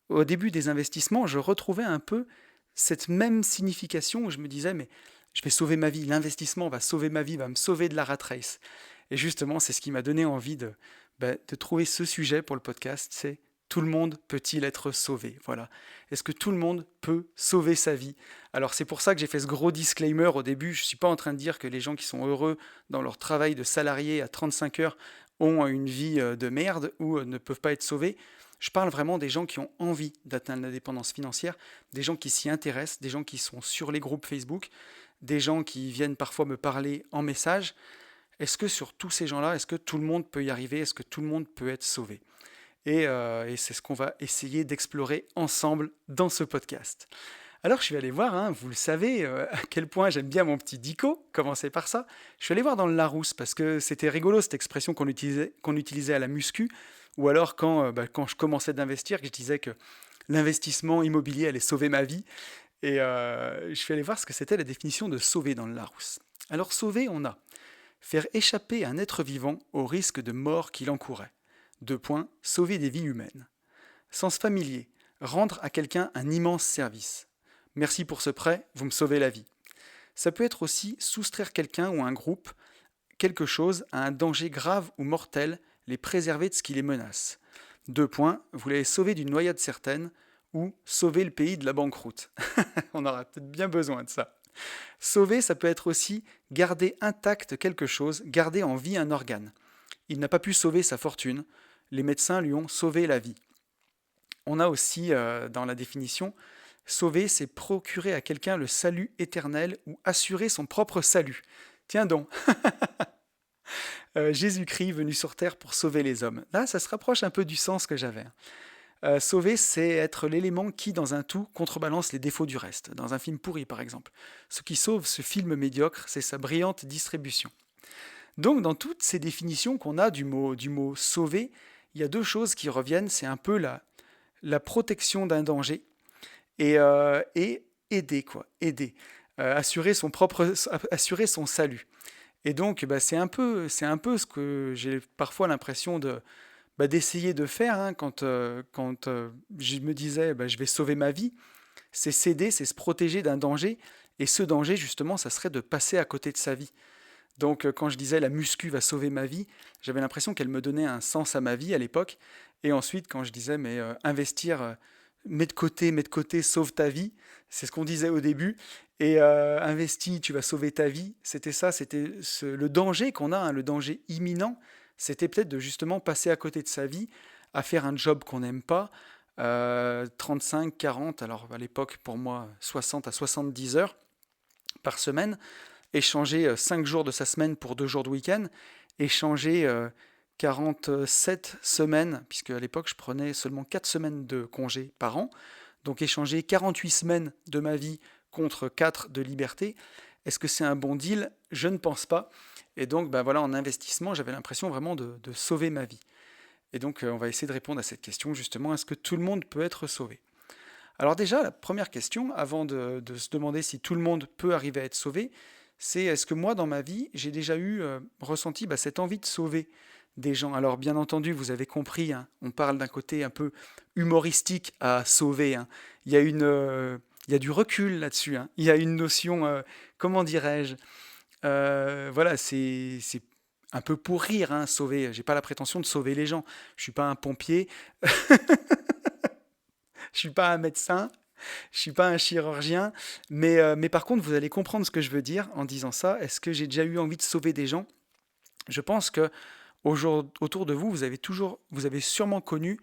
au début des investissements, je retrouvais un peu cette même signification où je me disais, mais je vais sauver ma vie, l'investissement va sauver ma vie, va me sauver de la rat race. Et justement, c'est ce qui m'a donné envie de trouver ce sujet pour le podcast, c'est tout le monde peut-il être sauvé? Voilà. Est-ce que tout le monde peut sauver sa vie? Alors c'est pour ça que j'ai fait ce gros disclaimer au début. Je ne suis pas en train de dire que les gens qui sont heureux dans leur travail de salarié à 35 heures ont une vie de merde ou ne peuvent pas être sauvés. Je parle vraiment des gens qui ont envie d'atteindre l'indépendance financière, des gens qui s'y intéressent, des gens qui sont sur les groupes Facebook, des gens qui viennent parfois me parler en message. Est-ce que sur tous ces gens-là, est-ce que tout le monde peut y arriver? Est-ce que tout le monde peut être sauvé? Et c'est ce qu'on va essayer d'explorer ensemble dans ce podcast. Alors je suis allé voir, hein, vous le savez, à quel point j'aime bien mon petit dico, commencer par ça. Je suis allé voir dans le Larousse parce que c'était rigolo cette expression qu'on utilisait à la muscu, ou alors quand je commençais d'investir, que je disais que l'investissement immobilier allait sauver ma vie. Et je suis allé voir ce que c'était la définition de sauver dans le Larousse. Alors sauver, on a faire échapper un être vivant au risque de mort qu'il encourait. Deux points, sauver des vies humaines. Sens familier, rendre à quelqu'un un immense service. Merci pour ce prêt, vous me sauvez la vie. Ça peut être aussi soustraire quelqu'un ou un groupe, quelque chose, à un danger grave ou mortel, les préserver de ce qui les menace. Deux points, vous l'avez sauvé d'une noyade certaine, ou sauver le pays de la banqueroute. On aura peut-être bien besoin de ça. Sauver, ça peut être aussi garder intact quelque chose, garder en vie un organe. Il n'a pas pu sauver sa fortune, les médecins lui ont sauvé la vie. On a aussi dans la définition, sauver, c'est procurer à quelqu'un le salut éternel ou assurer son propre salut. Tiens donc, Jésus-Christ venu sur terre pour sauver les hommes. Là, ça se rapproche un peu du sens que j'avais. Sauver, c'est être l'élément qui, dans un tout, contrebalance les défauts du reste. Dans un film pourri, par exemple. Ce qui sauve ce film médiocre, c'est sa brillante distribution. Donc, dans toutes ces définitions qu'on a du mot sauver, il y a deux choses qui reviennent. C'est un peu la protection d'un danger et aider, quoi. Aider. Assurer son salut. Et donc, bah, c'est un peu ce que j'ai parfois l'impression d'essayer de faire hein, quand je me disais bah, je vais sauver ma vie. C'est s'aider, c'est se protéger d'un danger. Et ce danger, justement, ça serait de passer à côté de sa vie. Donc quand je disais la muscu va sauver ma vie, j'avais l'impression qu'elle me donnait un sens à ma vie à l'époque. Et ensuite quand je disais mais investir, mets de côté, sauve ta vie, c'est ce qu'on disait au début. Et investis, tu vas sauver ta vie, c'était ça, c'était le danger qu'on a, hein, le danger imminent, c'était peut-être de justement passer à côté de sa vie, à faire un job qu'on n'aime pas, 35, 40, alors à l'époque pour moi 60 à 70 heures par semaine, échanger 5 jours de sa semaine pour 2 jours de week-end, échanger 47 semaines, puisque à l'époque je prenais seulement 4 semaines de congé par an, donc échanger 48 semaines de ma vie contre 4 de liberté. Est-ce que c'est un bon deal? Je ne pense pas. Et donc ben voilà, en investissement, j'avais l'impression vraiment de sauver ma vie. Et donc on va essayer de répondre à cette question justement, est-ce que tout le monde peut être sauvé? Alors déjà, la première question, avant de se demander si tout le monde peut arriver à être sauvé, c'est est-ce que moi, dans ma vie, j'ai déjà ressenti cette envie de sauver des gens. Alors bien entendu, vous avez compris, hein, on parle d'un côté un peu humoristique à sauver. Hein. Il y a il y a du recul là-dessus, hein. Il y a une notion, comment dirais-je? Voilà, c'est un peu pour rire, hein, sauver. J'ai pas la prétention de sauver les gens. Je suis pas un pompier, je suis pas un médecin, je suis pas un chirurgien, mais par contre, vous allez comprendre ce que je veux dire en disant ça. Est-ce que j'ai déjà eu envie de sauver des gens? Je pense que autour de vous, vous avez sûrement connu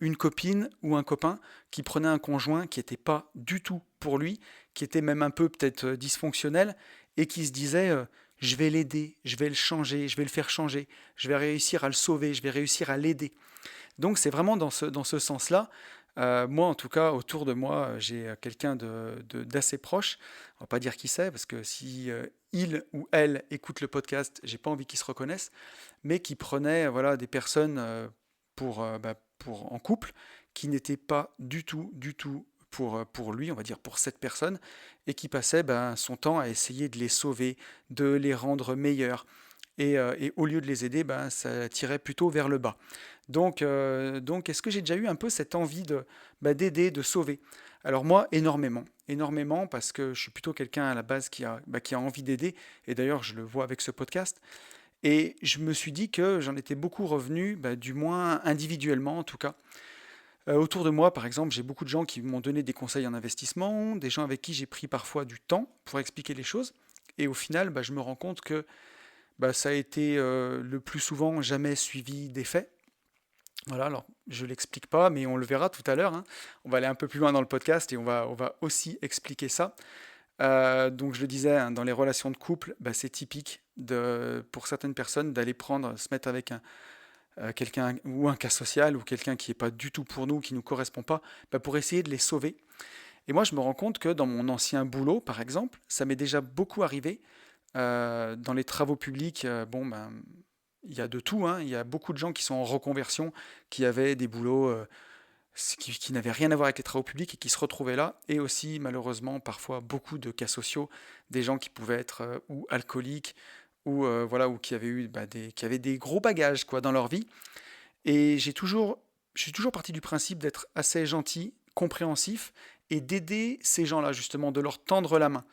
une copine ou un copain qui prenait un conjoint qui n'était pas du tout pour lui, qui était même un peu peut-être dysfonctionnel, et qui se disait je vais l'aider, je vais le changer, je vais le faire changer, je vais réussir à le sauver, je vais réussir à l'aider. Donc c'est vraiment dans ce sens-là. Moi, en tout cas, autour de moi, j'ai quelqu'un d'assez proche. On va pas dire qui c'est, parce que si il ou elle écoute le podcast, j'ai pas envie qu'ils se reconnaissent, mais qui prenait voilà, des personnes en couple qui n'étaient pas du tout pour lui, on va dire pour cette personne, et qui passait son temps à essayer de les sauver, de les rendre meilleurs. Et au lieu de les aider, ça tirait plutôt vers le bas. Donc est-ce que j'ai déjà eu un peu cette envie d'aider, de sauver? Alors moi, énormément. Énormément, parce que je suis plutôt quelqu'un à la base qui a envie d'aider. Et d'ailleurs, je le vois avec ce podcast. Et je me suis dit que j'en étais beaucoup revenu, du moins individuellement en tout cas. Autour de moi, par exemple, j'ai beaucoup de gens qui m'ont donné des conseils en investissement, des gens avec qui j'ai pris parfois du temps pour expliquer les choses. Et au final, je me rends compte que ça a été le plus souvent jamais suivi d'effet. Voilà, alors je l'explique pas, mais on le verra tout à l'heure, hein. On va aller un peu plus loin dans le podcast et on va aussi expliquer ça. Donc je le disais, hein, dans les relations de couple, c'est typique pour certaines personnes d'aller se mettre avec quelqu'un ou un cas social ou quelqu'un qui n'est pas du tout pour nous, qui ne nous correspond pas, pour essayer de les sauver. Et moi, je me rends compte que dans mon ancien boulot, par exemple, ça m'est déjà beaucoup arrivé. Dans les travaux publics, il y a de tout, hein. Il y a beaucoup de gens qui sont en reconversion, qui avaient des boulots qui n'avaient rien à voir avec les travaux publics et qui se retrouvaient là. Et aussi, malheureusement, parfois beaucoup de cas sociaux, des gens qui pouvaient être ou alcooliques ou voilà, ou qui avaient eu qui avaient des gros bagages quoi dans leur vie. Et je suis toujours parti du principe d'être assez gentil, compréhensif et d'aider ces gens-là justement, de leur tendre la main.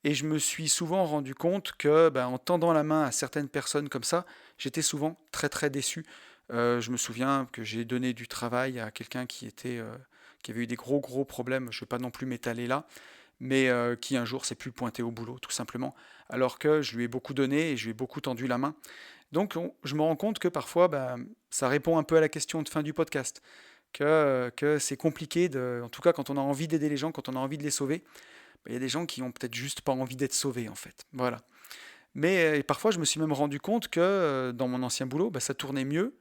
Et je me suis souvent rendu compte que, en tendant la main à certaines personnes comme ça, j'étais souvent très très déçu. Je me souviens que j'ai donné du travail à quelqu'un qui avait eu des gros gros problèmes. Je ne vais pas non plus m'étaler là, mais qui un jour s'est plus pointé au boulot, tout simplement, alors que je lui ai beaucoup donné et je lui ai beaucoup tendu la main. Donc je me rends compte que parfois, ça répond un peu à la question de fin du podcast, que c'est compliqué, en tout cas quand on a envie d'aider les gens, quand on a envie de les sauver, il y a des gens qui ont peut-être juste pas envie d'être sauvés en fait. Voilà. Mais parfois je me suis même rendu compte que dans mon ancien boulot, ça tournait mieux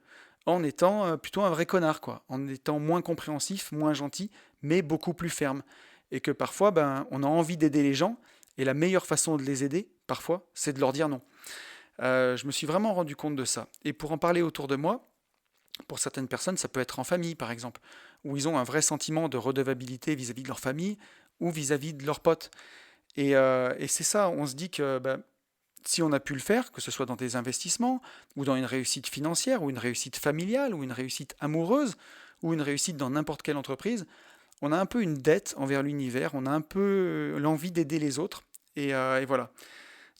en étant plutôt un vrai connard, quoi, en étant moins compréhensif, moins gentil, mais beaucoup plus ferme. Et que parfois, on a envie d'aider les gens, et la meilleure façon de les aider, parfois, c'est de leur dire non. Je me suis vraiment rendu compte de ça. Et pour en parler autour de moi, pour certaines personnes, ça peut être en famille, par exemple, où ils ont un vrai sentiment de redevabilité vis-à-vis de leur famille ou vis-à-vis de leurs potes. Et c'est ça, on se dit que si on a pu le faire, que ce soit dans des investissements, ou dans une réussite financière, ou une réussite familiale, ou une réussite amoureuse, ou une réussite dans n'importe quelle entreprise, on a un peu une dette envers l'univers, on a un peu l'envie d'aider les autres, et voilà.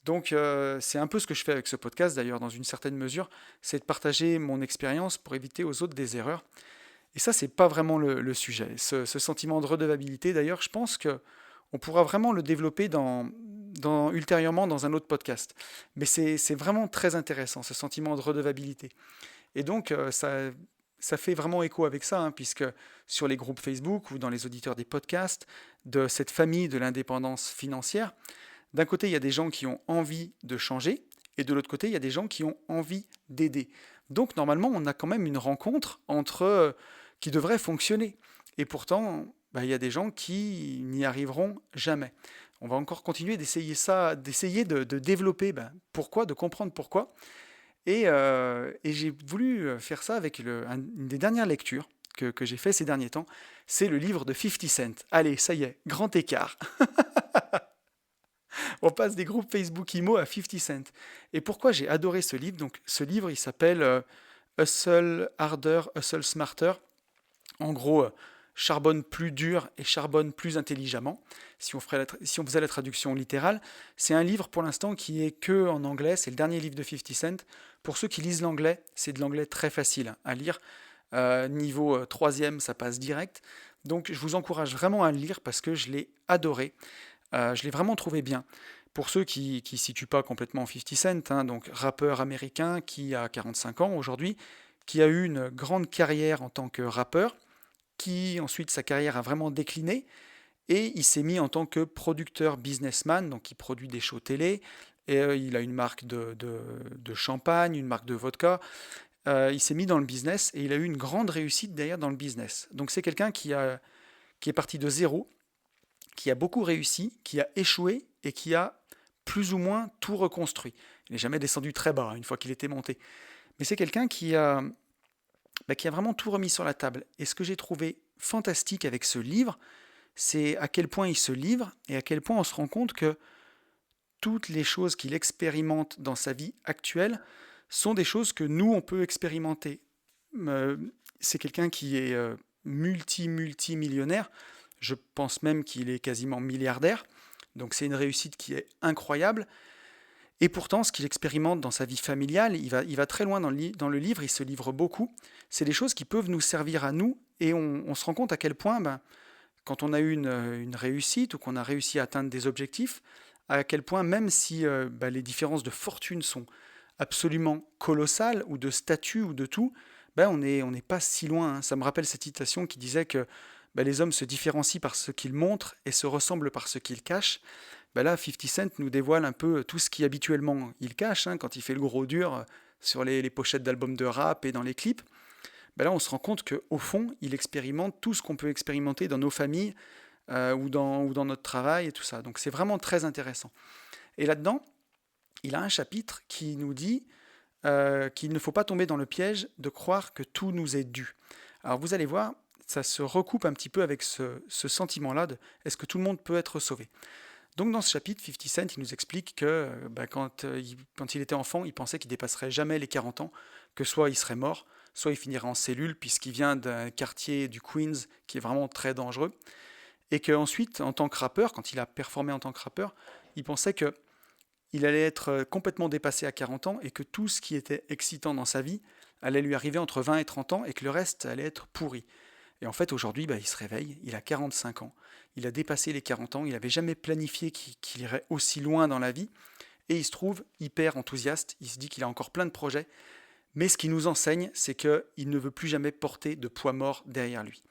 Donc c'est un peu ce que je fais avec ce podcast d'ailleurs, dans une certaine mesure, c'est de partager mon expérience pour éviter aux autres des erreurs. Et ça, c'est pas vraiment le sujet. Ce sentiment de redevabilité, d'ailleurs, je pense que on pourra vraiment le développer ultérieurement dans un autre podcast. Mais c'est vraiment très intéressant, ce sentiment de redevabilité. Et donc, ça fait vraiment écho avec ça, hein, puisque sur les groupes Facebook ou dans les auditeurs des podcasts de cette famille de l'indépendance financière, d'un côté, il y a des gens qui ont envie de changer, et de l'autre côté, il y a des gens qui ont envie d'aider. Donc, normalement, on a quand même une rencontre qui devrait fonctionner. Et pourtant, il y a des gens qui n'y arriveront jamais. On va encore continuer d'essayer ça, d'essayer de développer pourquoi, de comprendre pourquoi. Et j'ai voulu faire ça avec une des dernières lectures que j'ai fait ces derniers temps. C'est le livre de 50 Cent. Allez, ça y est, grand écart. On passe des groupes Facebook IMO à 50 Cent. Et pourquoi j'ai adoré ce livre? Donc, ce livre, il s'appelle Hustle Harder, Hustle Smarter. En gros, charbonne plus dur et charbonne plus intelligemment, si on faisait la traduction littérale. C'est un livre pour l'instant qui est que en anglais, c'est le dernier livre de 50 Cent. Pour ceux qui lisent l'anglais, c'est de l'anglais très facile à lire. Niveau troisième, ça passe direct. Donc je vous encourage vraiment à le lire parce que je l'ai adoré. Je l'ai vraiment trouvé bien. Pour ceux qui ne situent pas complètement 50 Cent, hein, donc rappeur américain qui a 45 ans aujourd'hui, qui a eu une grande carrière en tant que rappeur, qui ensuite sa carrière a vraiment décliné, et il s'est mis en tant que producteur businessman, donc il produit des shows télé, et il a une marque de champagne, une marque de vodka. Il s'est mis dans le business et il a eu une grande réussite derrière dans le business. Donc c'est quelqu'un qui est parti de zéro, qui a beaucoup réussi, qui a échoué et qui a plus ou moins tout reconstruit. Il n'est jamais descendu très bas, hein, une fois qu'il était monté. Mais c'est quelqu'un qui a vraiment tout remis sur la table. Et ce que j'ai trouvé fantastique avec ce livre, c'est à quel point il se livre et à quel point on se rend compte que toutes les choses qu'il expérimente dans sa vie actuelle sont des choses que nous, on peut expérimenter. Euh, c'est quelqu'un qui est multimillionnaire. Je pense même qu'il est quasiment milliardaire. Donc c'est une réussite qui est incroyable. Et pourtant, ce qu'il expérimente dans sa vie familiale, il va très loin dans le livre, il se livre beaucoup. C'est des choses qui peuvent nous servir à nous et on se rend compte à quel point, ben, quand on a eu une réussite ou qu'on a réussi à atteindre des objectifs, à quel point même si ben, les différences de fortune sont absolument colossales ou de statut ou de tout, ben, on n'est pas si loin, hein. Ça me rappelle cette citation qui disait que ben, les hommes se différencient par ce qu'ils montrent et se ressemblent par ce qu'ils cachent. Ben là, 50 Cent nous dévoile un peu tout ce qui habituellement il cache, hein, quand il fait le gros dur sur les pochettes d'albums de rap et dans les clips. Ben là, on se rend compte qu'au fond, il expérimente tout ce qu'on peut expérimenter dans nos familles ou dans notre travail et tout ça. Donc c'est vraiment très intéressant. Et là-dedans, il a un chapitre qui nous dit qu'il ne faut pas tomber dans le piège de croire que tout nous est dû. Alors vous allez voir, ça se recoupe un petit peu avec ce sentiment-là de est-ce que tout le monde peut être sauvé. Donc dans ce chapitre, 50 Cent, il nous explique que bah, quand il était enfant, il pensait qu'il dépasserait jamais les 40 ans, que soit il serait mort, soit il finirait en cellule, puisqu'il vient d'un quartier du Queens qui est vraiment très dangereux, et qu'ensuite, en tant que rappeur, quand il a performé en tant que rappeur, il pensait que il allait être complètement dépassé à 40 ans, et que tout ce qui était excitant dans sa vie allait lui arriver entre 20 et 30 ans, et que le reste allait être pourri. Et en fait, aujourd'hui, bah, il se réveille, il a 45 ans, il a dépassé les 40 ans, il n'avait jamais planifié qu'il irait aussi loin dans la vie, et il se trouve hyper enthousiaste, il se dit qu'il a encore plein de projets, mais ce qu'il nous enseigne, c'est qu'il ne veut plus jamais porter de poids mort derrière lui.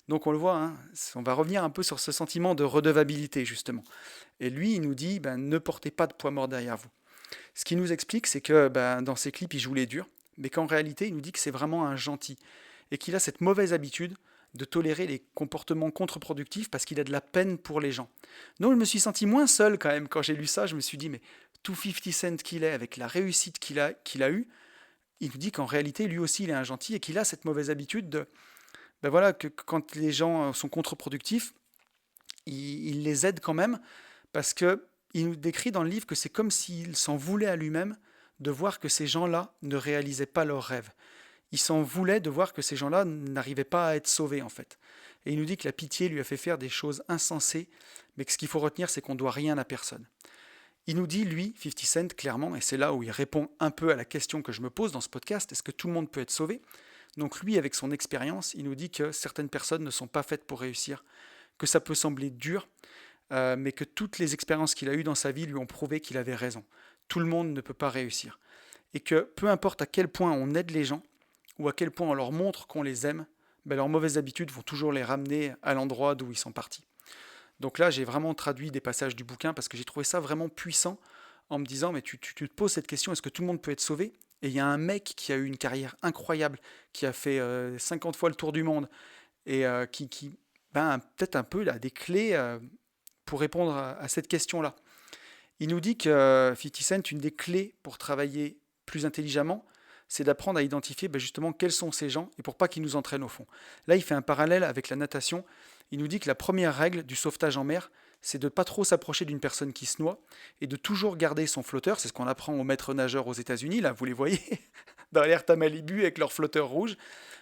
Donc on le voit, hein, on va revenir un peu sur ce sentiment de redevabilité, justement. Et lui, il nous dit, ben, ne portez pas de poids mort derrière vous. Ce qu'il nous explique, c'est que ben, dans ses clips, il joue les durs, mais qu'en réalité, il nous dit que c'est vraiment un gentil, et qu'il a cette mauvaise habitude de tolérer les comportements contre-productifs parce qu'il a de la peine pour les gens. Donc je me suis senti moins seul quand même quand j'ai lu ça, je me suis dit mais tout 50 Cent qu'il est, avec la réussite qu'il a eue, il nous dit qu'en réalité lui aussi il est un gentil et qu'il a cette mauvaise habitude de, ben voilà, que quand les gens sont contre-productifs, il les aide quand même parce que il nous décrit dans le livre que c'est comme s'il s'en voulait à lui-même de voir que ces gens-là ne réalisaient pas leurs rêves. Il s'en voulait de voir que ces gens-là n'arrivaient pas à être sauvés, en fait. Et il nous dit que la pitié lui a fait faire des choses insensées, mais que ce qu'il faut retenir, c'est qu'on ne doit rien à personne. Il nous dit, lui, 50 Cent, clairement, et c'est là où il répond un peu à la question que je me pose dans ce podcast, est-ce que tout le monde peut être sauvé? Donc lui, avec son expérience, il nous dit que certaines personnes ne sont pas faites pour réussir, que ça peut sembler dur, mais que toutes les expériences qu'il a eues dans sa vie lui ont prouvé qu'il avait raison. Tout le monde ne peut pas réussir. Et que peu importe à quel point on aide les gens, ou à quel point on leur montre qu'on les aime, ben leurs mauvaises habitudes vont toujours les ramener à l'endroit d'où ils sont partis. Donc là, j'ai vraiment traduit des passages du bouquin parce que j'ai trouvé ça vraiment puissant en me disant, mais tu te poses cette question, est-ce que tout le monde peut être sauvé? Et il y a un mec qui a eu une carrière incroyable, qui a fait 50 fois le tour du monde, et qui ben, peut-être un peu là, des clés pour répondre à cette question-là. Il nous dit que 50 Cent, une des clés pour travailler plus intelligemment, c'est d'apprendre à identifier ben, justement quels sont ces gens et pour pas qu'ils nous entraînent au fond. Là, il fait un parallèle avec la natation. Il nous dit que la première règle du sauvetage en mer, c'est de ne pas trop s'approcher d'une personne qui se noie et de toujours garder son flotteur. C'est ce qu'on apprend aux maîtres nageurs aux États-Unis. Là, vous les voyez dans l'air Malibu avec leur flotteur rouge.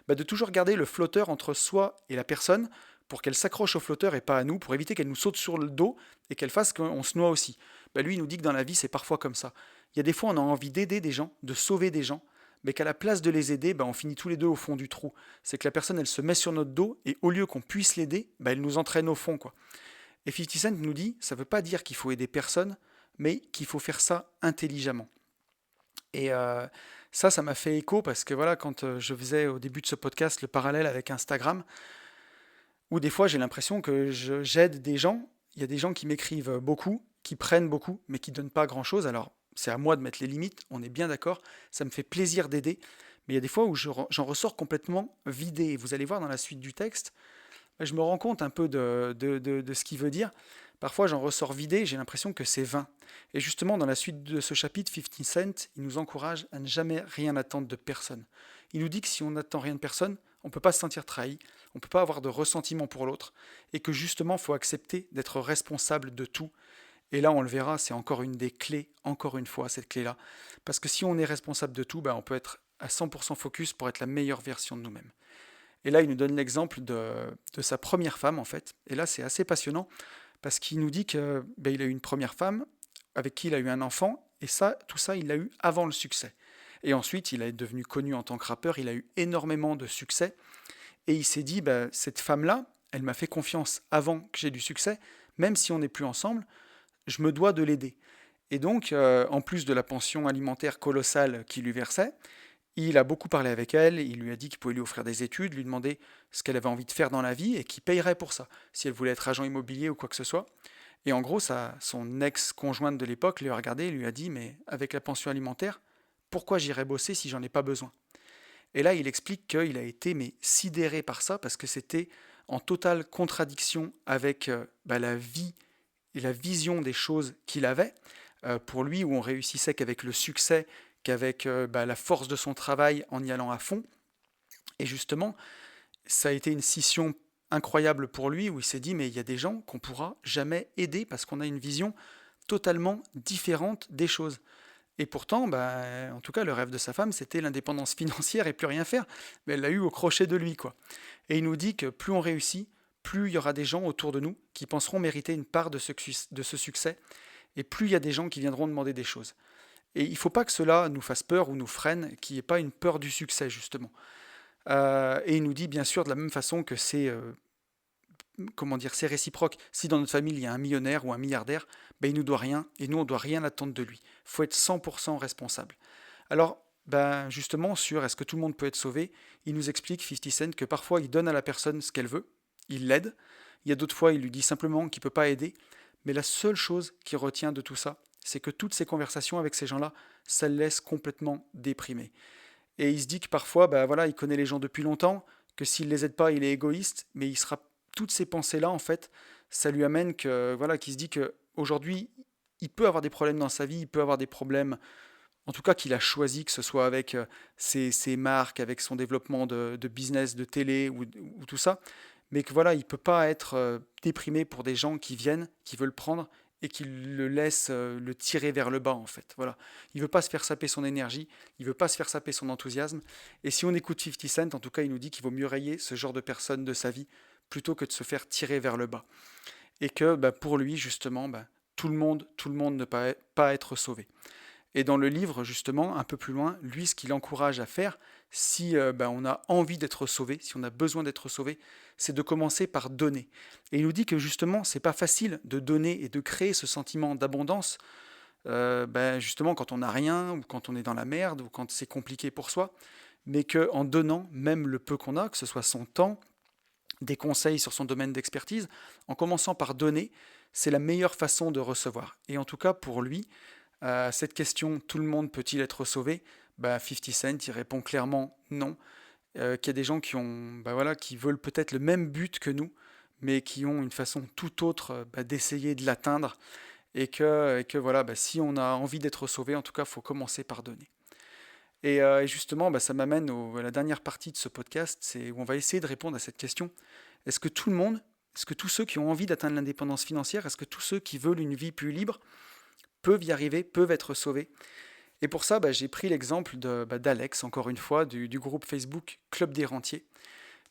Ben, de toujours garder le flotteur entre soi et la personne pour qu'elle s'accroche au flotteur et pas à nous, pour éviter qu'elle nous saute sur le dos et qu'elle fasse qu'on se noie aussi. Lui, il nous dit que dans la vie, c'est parfois comme ça. Il y a des fois, on a envie d'aider des gens, de sauver des gens, mais qu'à la place de les aider, on finit tous les deux au fond du trou. C'est que la personne, elle se met sur notre dos, et au lieu qu'on puisse l'aider, elle nous entraîne au fond, quoi. Et 50 Cent nous dit, ça ne veut pas dire qu'il faut aider personne, mais qu'il faut faire ça intelligemment. Et ça m'a fait écho parce que voilà, quand je faisais au début de ce podcast le parallèle avec Instagram, où des fois j'ai l'impression que j'aide des gens, il y a des gens qui m'écrivent beaucoup, qui prennent beaucoup, mais qui ne donnent pas grand-chose. Alors c'est à moi de mettre les limites, on est bien d'accord, ça me fait plaisir d'aider, mais il y a des fois où j'en ressors complètement vidé. Et vous allez voir dans la suite du texte, je me rends compte un peu de ce qu'il veut dire. Parfois, j'en ressors vidé, j'ai l'impression que c'est vain. Et justement, dans la suite de ce chapitre, 50 Cent, il nous encourage à ne jamais rien attendre de personne. Il nous dit que si on n'attend rien de personne, on ne peut pas se sentir trahi, on ne peut pas avoir de ressentiment pour l'autre, et que justement, il faut accepter d'être responsable de tout. Et là, on le verra, c'est encore une des clés, encore une fois, cette clé-là. Parce que si on est responsable de tout, on peut être à 100% focus pour être la meilleure version de nous-mêmes. Et là, il nous donne l'exemple de sa première femme, en fait. Et là, c'est assez passionnant parce qu'il nous dit que il a eu une première femme avec qui il a eu un enfant, et ça, tout ça, il l'a eu avant le succès. Et ensuite, il est devenu connu en tant que rappeur, il a eu énormément de succès, et il s'est dit, cette femme-là, elle m'a fait confiance avant que j'ai du succès, même si on n'est plus ensemble, je me dois de l'aider. Et donc, en plus de la pension alimentaire colossale qu'il lui versait, il a beaucoup parlé avec elle, il lui a dit qu'il pouvait lui offrir des études, lui demander ce qu'elle avait envie de faire dans la vie et qu'il payerait pour ça, si elle voulait être agent immobilier ou quoi que ce soit. Et en gros, son ex-conjointe de l'époque lui a regardé et lui a dit, mais avec la pension alimentaire, pourquoi j'irais bosser si j'en ai pas besoin? Et là, il explique qu'il a été sidéré par ça parce que c'était en totale contradiction avec la vie et la vision des choses qu'il avait. Pour lui, où on réussissait qu'avec le succès, qu'avec la force de son travail en y allant à fond. Et justement, ça a été une scission incroyable pour lui, où il s'est dit, mais il y a des gens qu'on pourra jamais aider parce qu'on a une vision totalement différente des choses. Et pourtant, en tout cas, le rêve de sa femme, c'était l'indépendance financière et plus rien faire. Mais elle l'a eu au crochet de lui, quoi. Et il nous dit que plus on réussit, plus il y aura des gens autour de nous qui penseront mériter une part de ce succès, et plus il y a des gens qui viendront demander des choses. Et il ne faut pas que cela nous fasse peur ou nous freine, qu'il n'y ait pas une peur du succès, justement. Et il nous dit, bien sûr, de la même façon que c'est réciproque. Si dans notre famille, il y a un millionnaire ou un milliardaire, il ne nous doit rien, et nous, on ne doit rien attendre de lui. Il faut être 100% responsable. Alors, justement, sur est-ce que tout le monde peut être sauvé, il nous explique, 50 Cent, que parfois, il donne à la personne ce qu'elle veut, il l'aide. Il y a d'autres fois, il lui dit simplement qu'il ne peut pas aider. Mais la seule chose qu'il retient de tout ça, c'est que toutes ces conversations avec ces gens-là, ça le laisse complètement déprimé. Et il se dit que parfois, voilà, il connaît les gens depuis longtemps, que s'il les aide pas, il est égoïste, mais il sera toutes ces pensées-là, en fait, ça lui amène que voilà, qu'il se dit que aujourd'hui, il peut avoir des problèmes dans sa vie, il peut avoir des problèmes, en tout cas qu'il a choisi, que ce soit avec ses marques, avec son développement de business, de télé ou tout ça, mais que voilà, il peut pas être déprimé pour des gens qui viennent, qui veulent prendre et qui le laissent le tirer vers le bas, en fait. Voilà. Il veut pas se faire saper son énergie, il veut pas se faire saper son enthousiasme. Et si on écoute 50 Cent, en tout cas, il nous dit qu'il vaut mieux rayer ce genre de personnes de sa vie plutôt que de se faire tirer vers le bas. Et que pour lui, justement, tout le monde ne peut pas être sauvé. Et dans le livre, justement, un peu plus loin, lui, ce qu'il encourage à faire, si on a envie d'être sauvé, si on a besoin d'être sauvé, c'est de commencer par donner. Et il nous dit que justement, c'est pas facile de donner et de créer ce sentiment d'abondance, justement quand on n'a rien, ou quand on est dans la merde, ou quand c'est compliqué pour soi, mais qu'en donnant même le peu qu'on a, que ce soit son temps, des conseils sur son domaine d'expertise, en commençant par donner, c'est la meilleure façon de recevoir. Et en tout cas, pour lui, cette question, tout le monde peut-il être sauvé? 50 Cent, il répond clairement non. Qu'il y a des gens qui veulent peut-être le même but que nous, mais qui ont une façon tout autre d'essayer de l'atteindre. Et que voilà, si on a envie d'être sauvé, en tout cas, il faut commencer par donner. Et justement, ça m'amène à la dernière partie de ce podcast, c'est où on va essayer de répondre à cette question. Est-ce que tout le monde, est-ce que tous ceux qui ont envie d'atteindre l'indépendance financière, est-ce que tous ceux qui veulent une vie plus libre peuvent y arriver, peuvent être sauvés? Et pour ça, j'ai pris l'exemple d'Alex, encore une fois, du groupe Facebook Club des Rentiers.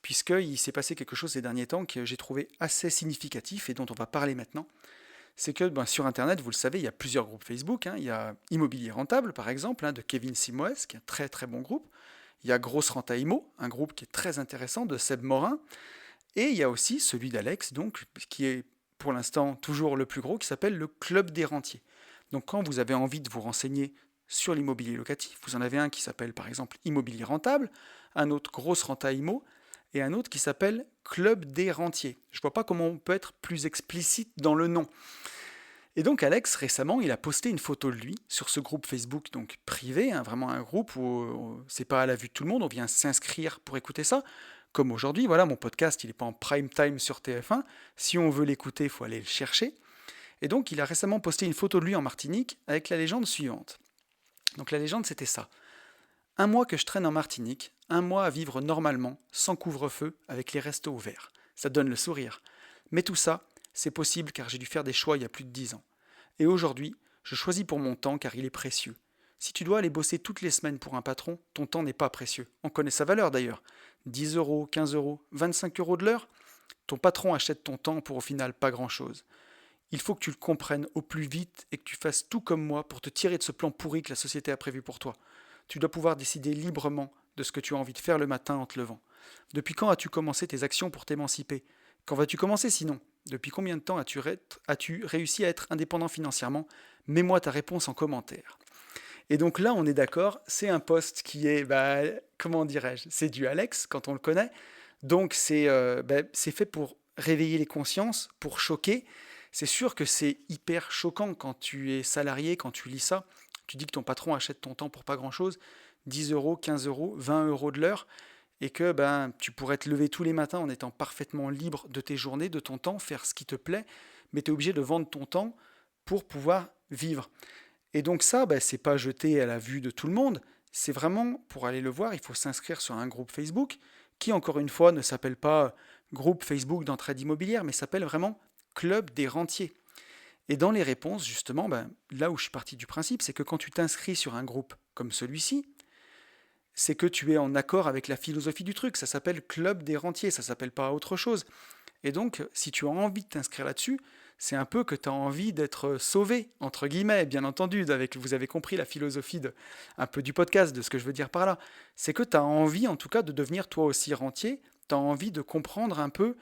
puisqu'il s'est passé quelque chose ces derniers temps que j'ai trouvé assez significatif et dont on va parler maintenant. C'est que sur Internet, vous le savez, il y a plusieurs groupes Facebook, hein. Il y a Immobilier Rentable, par exemple, hein, de Kevin Simoes, qui est un très très bon groupe. Il y a Grosse Renta Imo, un groupe qui est très intéressant, de Seb Morin. Et il y a aussi celui d'Alex, donc, qui est pour l'instant toujours le plus gros, qui s'appelle le Club des Rentiers. Donc quand vous avez envie de vous renseigner sur l'immobilier locatif, vous en avez un qui s'appelle par exemple Immobilier Rentable, un autre Grosse Renta Imo, et un autre qui s'appelle Club des Rentiers. Je ne vois pas comment on peut être plus explicite dans le nom. Et donc Alex, récemment, il a posté une photo de lui sur ce groupe Facebook donc privé, hein, vraiment un groupe où c'est pas à la vue de tout le monde, on vient s'inscrire pour écouter ça. Comme aujourd'hui, voilà, mon podcast, il n'est pas en prime time sur TF1. Si on veut l'écouter, il faut aller le chercher. Et donc, il a récemment posté une photo de lui en Martinique avec la légende suivante. Donc la légende, c'était ça. Un mois que je traîne en Martinique, un mois à vivre normalement, sans couvre-feu, avec les restos ouverts. Ça donne le sourire. Mais tout ça, c'est possible car j'ai dû faire des choix il y a plus de 10 ans. Et aujourd'hui, je choisis pour mon temps car il est précieux. Si tu dois aller bosser toutes les semaines pour un patron, ton temps n'est pas précieux. On connaît sa valeur d'ailleurs. 10 euros, 15 euros, 25 euros de l'heure, ton patron achète ton temps pour au final pas grand-chose. Il faut que tu le comprennes au plus vite et que tu fasses tout comme moi pour te tirer de ce plan pourri que la société a prévu pour toi. Tu dois pouvoir décider librement de ce que tu as envie de faire le matin en te levant. Depuis quand as-tu commencé tes actions pour t'émanciper? Quand vas-tu commencer sinon? Depuis combien de temps as-tu réussi à être indépendant financièrement? Mets-moi ta réponse en commentaire. Et donc là, on est d'accord, c'est un post qui est, comment dirais-je, c'est du Alex quand on le connaît. Donc c'est fait pour réveiller les consciences, pour choquer. C'est sûr que c'est hyper choquant quand tu es salarié, quand tu lis ça. Tu dis que ton patron achète ton temps pour pas grand-chose, 10 euros, 15 euros, 20 euros de l'heure, et que tu pourrais te lever tous les matins en étant parfaitement libre de tes journées, de ton temps, faire ce qui te plaît, mais tu es obligé de vendre ton temps pour pouvoir vivre. Et donc ça, c'est pas jeté à la vue de tout le monde, c'est vraiment, pour aller le voir, il faut s'inscrire sur un groupe Facebook, qui encore une fois ne s'appelle pas groupe Facebook d'entraide immobilière, mais s'appelle vraiment Club des Rentiers. Et dans les réponses, justement, là où je suis parti du principe, c'est que quand tu t'inscris sur un groupe comme celui-ci, c'est que tu es en accord avec la philosophie du truc. Ça s'appelle Club des Rentiers, ça s'appelle pas autre chose. Et donc, si tu as envie de t'inscrire là-dessus, c'est un peu que tu as envie d'être sauvé, entre guillemets, bien entendu, vous avez compris la philosophie un peu du podcast, de ce que je veux dire par là. C'est que tu as envie, en tout cas, de devenir toi aussi rentier, tu as envie de comprendre un peu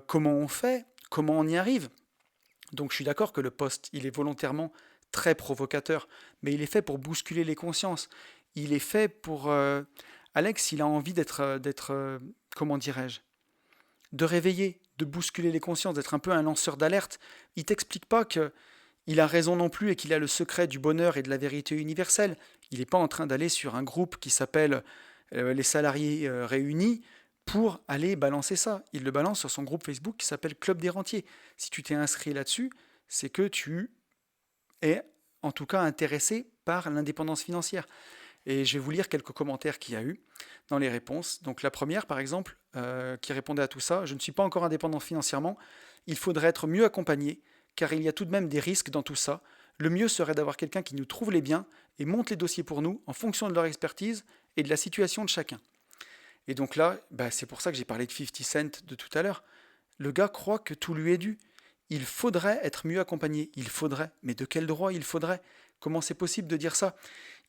comment on fait, comment on y arrive. Donc je suis d'accord que le post, il est volontairement très provocateur, mais il est fait pour bousculer les consciences. Il est fait pour... Alex, il a envie comment dirais-je, de réveiller, de bousculer les consciences, d'être un peu un lanceur d'alerte. Il t'explique pas que il a raison non plus et qu'il a le secret du bonheur et de la vérité universelle. Il n'est pas en train d'aller sur un groupe qui s'appelle les salariés réunis pour aller balancer ça. Il le balance sur son groupe Facebook qui s'appelle Club des Rentiers. Si tu t'es inscrit là-dessus, c'est que tu es en tout cas intéressé par l'indépendance financière. Et je vais vous lire quelques commentaires qu'il y a eu dans les réponses. Donc la première, par exemple, qui répondait à tout ça, je ne suis pas encore indépendant financièrement, il faudrait être mieux accompagné, car il y a tout de même des risques dans tout ça. Le mieux serait d'avoir quelqu'un qui nous trouve les biens et monte les dossiers pour nous en fonction de leur expertise et de la situation de chacun. Et donc là, c'est pour ça que j'ai parlé de 50 Cent de tout à l'heure. Le gars croit que tout lui est dû. Il faudrait être mieux accompagné. Il faudrait. Mais de quel droit il faudrait? Comment c'est possible de dire ça?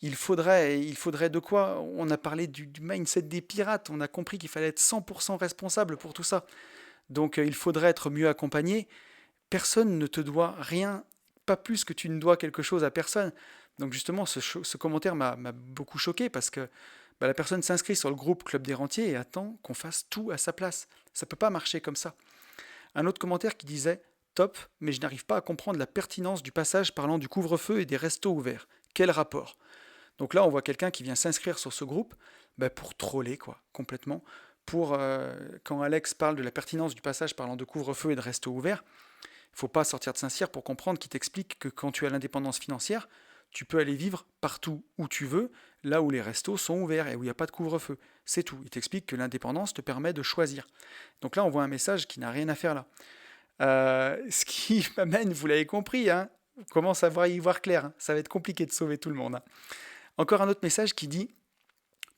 Il faudrait de quoi? On a parlé du mindset des pirates. On a compris qu'il fallait être 100% responsable pour tout ça. Donc il faudrait être mieux accompagné. Personne ne te doit rien, pas plus que tu ne dois quelque chose à personne. Donc justement, ce commentaire m'a beaucoup choqué parce que la personne s'inscrit sur le groupe Club des Rentiers et attend qu'on fasse tout à sa place. Ça ne peut pas marcher comme ça. Un autre commentaire qui disait « Top, mais je n'arrive pas à comprendre la pertinence du passage parlant du couvre-feu et des restos ouverts. Quel rapport ?» Donc là, on voit quelqu'un qui vient s'inscrire sur ce groupe pour troller, quoi, complètement. Quand Alex parle de la pertinence du passage parlant de couvre-feu et de restos ouverts, il ne faut pas sortir de Saint-Cyr pour comprendre qu'il t'explique que quand tu as l'indépendance financière, tu peux aller vivre partout où tu veux, là où les restos sont ouverts et où il n'y a pas de couvre-feu. C'est tout. Il t'explique que l'indépendance te permet de choisir. Donc là, on voit un message qui n'a rien à faire là. Ce qui m'amène, vous l'avez compris, on commence à y voir clair. Ça va être compliqué de sauver tout le monde. Encore un autre message qui dit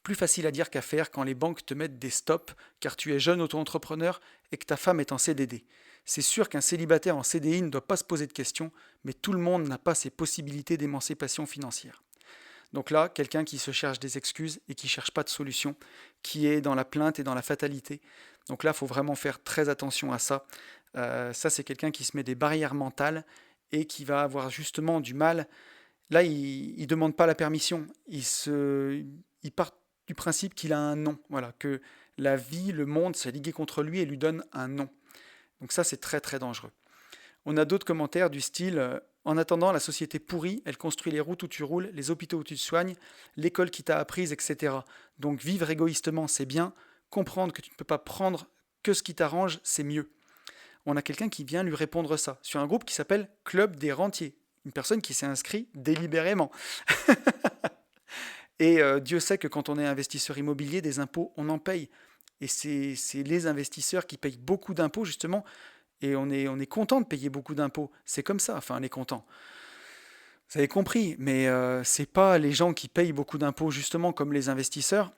Plus facile à dire qu'à faire quand les banques te mettent des stops car tu es jeune auto-entrepreneur et que ta femme est en CDD. C'est sûr qu'un célibataire en CDI ne doit pas se poser de questions, mais tout le monde n'a pas ces possibilités d'émancipation financière. Donc là, quelqu'un qui se cherche des excuses et qui ne cherche pas de solution, qui est dans la plainte et dans la fatalité. Donc là, il faut vraiment faire très attention à ça. Ça, c'est quelqu'un qui se met des barrières mentales et qui va avoir justement du mal. Là, il ne demande pas la permission. Il part du principe qu'il a un nom. Voilà, que la vie, le monde s'est ligué contre lui et lui donne un nom. Donc ça, c'est très très dangereux. On a d'autres commentaires du style en attendant, la société pourrie, elle construit les routes où tu roules, les hôpitaux où tu te soignes, l'école qui t'a apprise, etc. Donc vivre égoïstement, c'est bien. Comprendre que tu ne peux pas prendre que ce qui t'arrange, c'est mieux. On a quelqu'un qui vient lui répondre ça sur un groupe qui s'appelle Club des Rentiers. Une personne qui s'est inscrite délibérément. Et Dieu sait que quand on est investisseur immobilier, des impôts, on en paye. Et c'est les investisseurs qui payent beaucoup d'impôts, justement. Et on est content de payer beaucoup d'impôts. C'est comme ça, enfin, on est content. Vous avez compris, mais c'est pas les gens qui payent beaucoup d'impôts, justement, comme les investisseurs,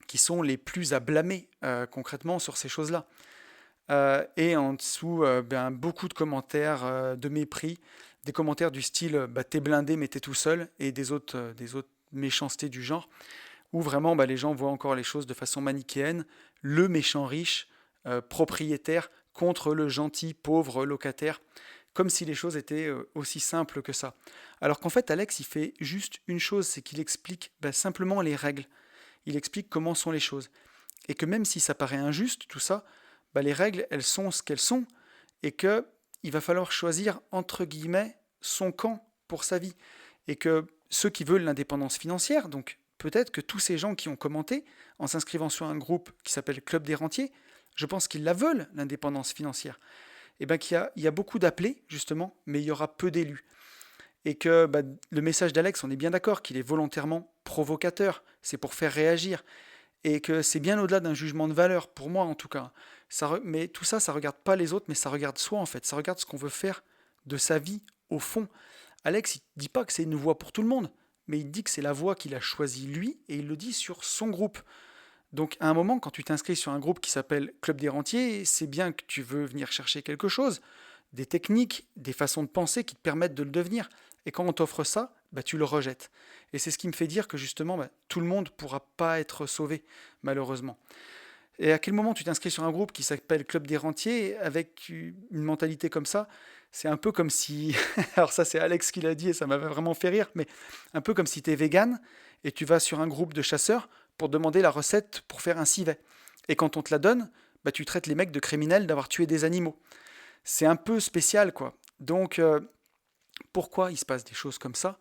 qui sont les plus à blâmer concrètement sur ces choses-là. Et en dessous, beaucoup de commentaires de mépris, des commentaires du style t'es blindé mais t'es tout seul, et des autres méchancetés du genre, où vraiment les gens voient encore les choses de façon manichéenne, le méchant riche, propriétaire, contre le gentil pauvre locataire, comme si les choses étaient aussi simples que ça. Alors qu'en fait, Alex, il fait juste une chose, c'est qu'il explique simplement les règles. Il explique comment sont les choses. Et que même si ça paraît injuste, tout ça, les règles, elles sont ce qu'elles sont, et que il va falloir choisir, entre guillemets, son camp pour sa vie. Et que ceux qui veulent l'indépendance financière, donc peut-être que tous ces gens qui ont commenté, en s'inscrivant sur un groupe qui s'appelle Club des Rentiers, je pense qu'ils la veulent, l'indépendance financière. Et bien qu'il y a beaucoup d'appelés, justement, mais il y aura peu d'élus. Et que le message d'Alex, on est bien d'accord qu'il est volontairement provocateur, c'est pour faire réagir. Et que c'est bien au-delà d'un jugement de valeur, pour moi en tout cas. Mais tout ça, ça regarde pas les autres, mais ça regarde soi en fait. Ça regarde ce qu'on veut faire de sa vie, au fond. Alex, il dit pas que c'est une voie pour tout le monde, mais il dit que c'est la voie qu'il a choisie lui, et il le dit sur son groupe. Donc à un moment, quand tu t'inscris sur un groupe qui s'appelle Club des Rentiers, c'est bien que tu veux venir chercher quelque chose, des techniques, des façons de penser qui te permettent de le devenir. Et quand on t'offre ça, tu le rejettes. Et c'est ce qui me fait dire que justement, tout le monde ne pourra pas être sauvé, malheureusement. Et à quel moment tu t'inscris sur un groupe qui s'appelle Club des Rentiers avec une mentalité comme ça? C'est un peu comme si, alors ça c'est Alex qui l'a dit et ça m'avait vraiment fait rire, mais un peu comme si tu es vegan et tu vas sur un groupe de chasseurs pour demander la recette pour faire un civet. Et quand on te la donne, tu traites les mecs de criminels d'avoir tué des animaux. C'est un peu spécial, quoi. Donc, pourquoi il se passe des choses comme ça?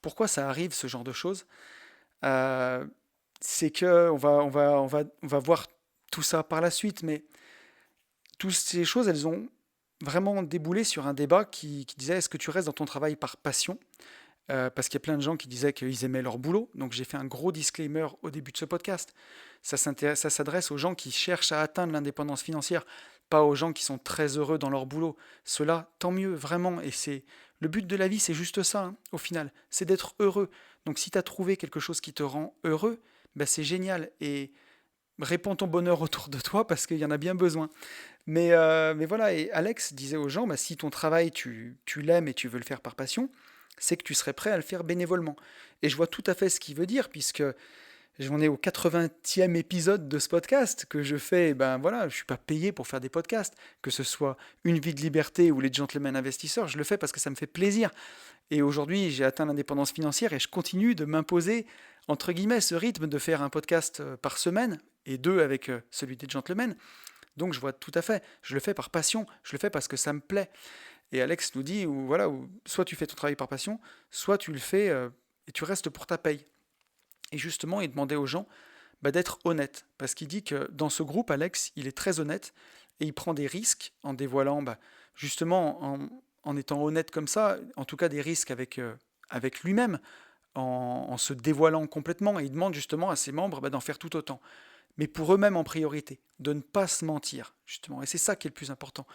Pourquoi ça arrive, ce genre de choses? Euh, c'est que on va voir tout ça par la suite, mais toutes ces choses, elles ont vraiment déboulé sur un débat qui disait est-ce que tu restes dans ton travail par passion? Parce qu'il y a plein de gens qui disaient qu'ils aimaient leur boulot, donc j'ai fait un gros disclaimer au début de ce podcast. Ça s'adresse aux gens qui cherchent à atteindre l'indépendance financière, pas aux gens qui sont très heureux dans leur boulot. Cela, tant mieux, vraiment, et c'est le but de la vie, c'est juste ça, hein, au final, c'est d'être heureux. Donc si tu as trouvé quelque chose qui te rend heureux, c'est génial, et répands ton bonheur autour de toi parce qu'il y en a bien besoin. Mais voilà, et Alex disait aux gens, si ton travail, tu l'aimes et tu veux le faire par passion, c'est que tu serais prêt à le faire bénévolement. Et je vois tout à fait ce qu'il veut dire, puisque j'en ai au 80e épisode de ce podcast que je fais, voilà, je suis pas payé pour faire des podcasts, que ce soit Une vie de liberté ou Les Gentlemen Investisseurs, je le fais parce que ça me fait plaisir. Et aujourd'hui, j'ai atteint l'indépendance financière et je continue de m'imposer, entre guillemets, ce rythme de faire un podcast par semaine, et deux avec celui des Gentlemen. Donc je vois tout à fait, je le fais par passion, je le fais parce que ça me plaît. Et Alex nous dit, voilà, soit tu fais ton travail par passion, soit tu le fais et tu restes pour ta paye. Et justement, il demandait aux gens d'être honnêtes, parce qu'il dit que dans ce groupe, Alex, il est très honnête, et il prend des risques en dévoilant, justement, en étant honnête comme ça, en tout cas des risques avec lui-même, en se dévoilant complètement, et il demande justement à ses membres d'en faire tout autant. Mais pour eux-mêmes en priorité, de ne pas se mentir, justement. Et c'est ça qui est le plus important.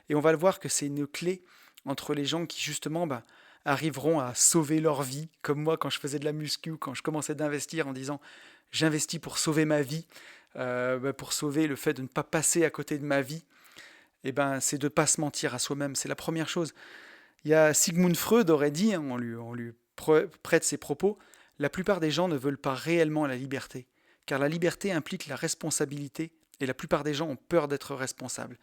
Et on va le voir que c'est une clé entre les gens qui, justement, arriveront à sauver leur vie, comme moi quand je faisais de la muscu, quand je commençais d'investir en disant j'investis pour sauver ma vie, pour sauver le fait de ne pas passer à côté de ma vie, et ben c'est de ne pas se mentir à soi-même, c'est la première chose. Il y a Sigmund Freud aurait dit, hein, on lui prête ses propos, la plupart des gens ne veulent pas réellement la liberté, car la liberté implique la responsabilité, et la plupart des gens ont peur d'être responsables.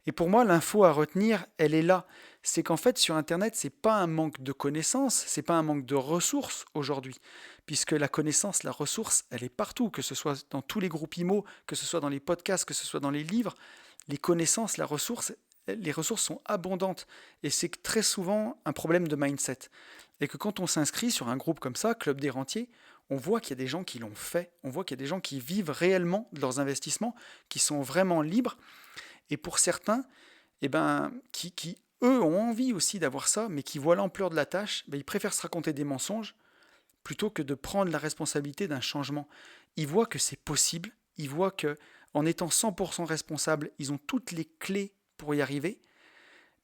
Et pour moi, l'info à retenir, elle est là. C'est qu'en fait, sur Internet, c'est pas un manque de connaissances, c'est pas un manque de ressources aujourd'hui, puisque la connaissance, la ressource, elle est partout, que ce soit dans tous les groupes IMO, que ce soit dans les podcasts, que ce soit dans les livres. Les connaissances, la ressource, les ressources sont abondantes. Et c'est très souvent un problème de mindset. Et que quand on s'inscrit sur un groupe comme ça, Club des Rentiers, on voit qu'il y a des gens qui l'ont fait, on voit qu'il y a des gens qui vivent réellement de leurs investissements, qui sont vraiment libres. Et pour certains, eh ben, qui, eux ont envie aussi d'avoir ça, mais qui voient l'ampleur de la tâche, ben, ils préfèrent se raconter des mensonges plutôt que de prendre la responsabilité d'un changement. Ils voient que c'est possible, ils voient que en étant 100% responsables, ils ont toutes les clés pour y arriver,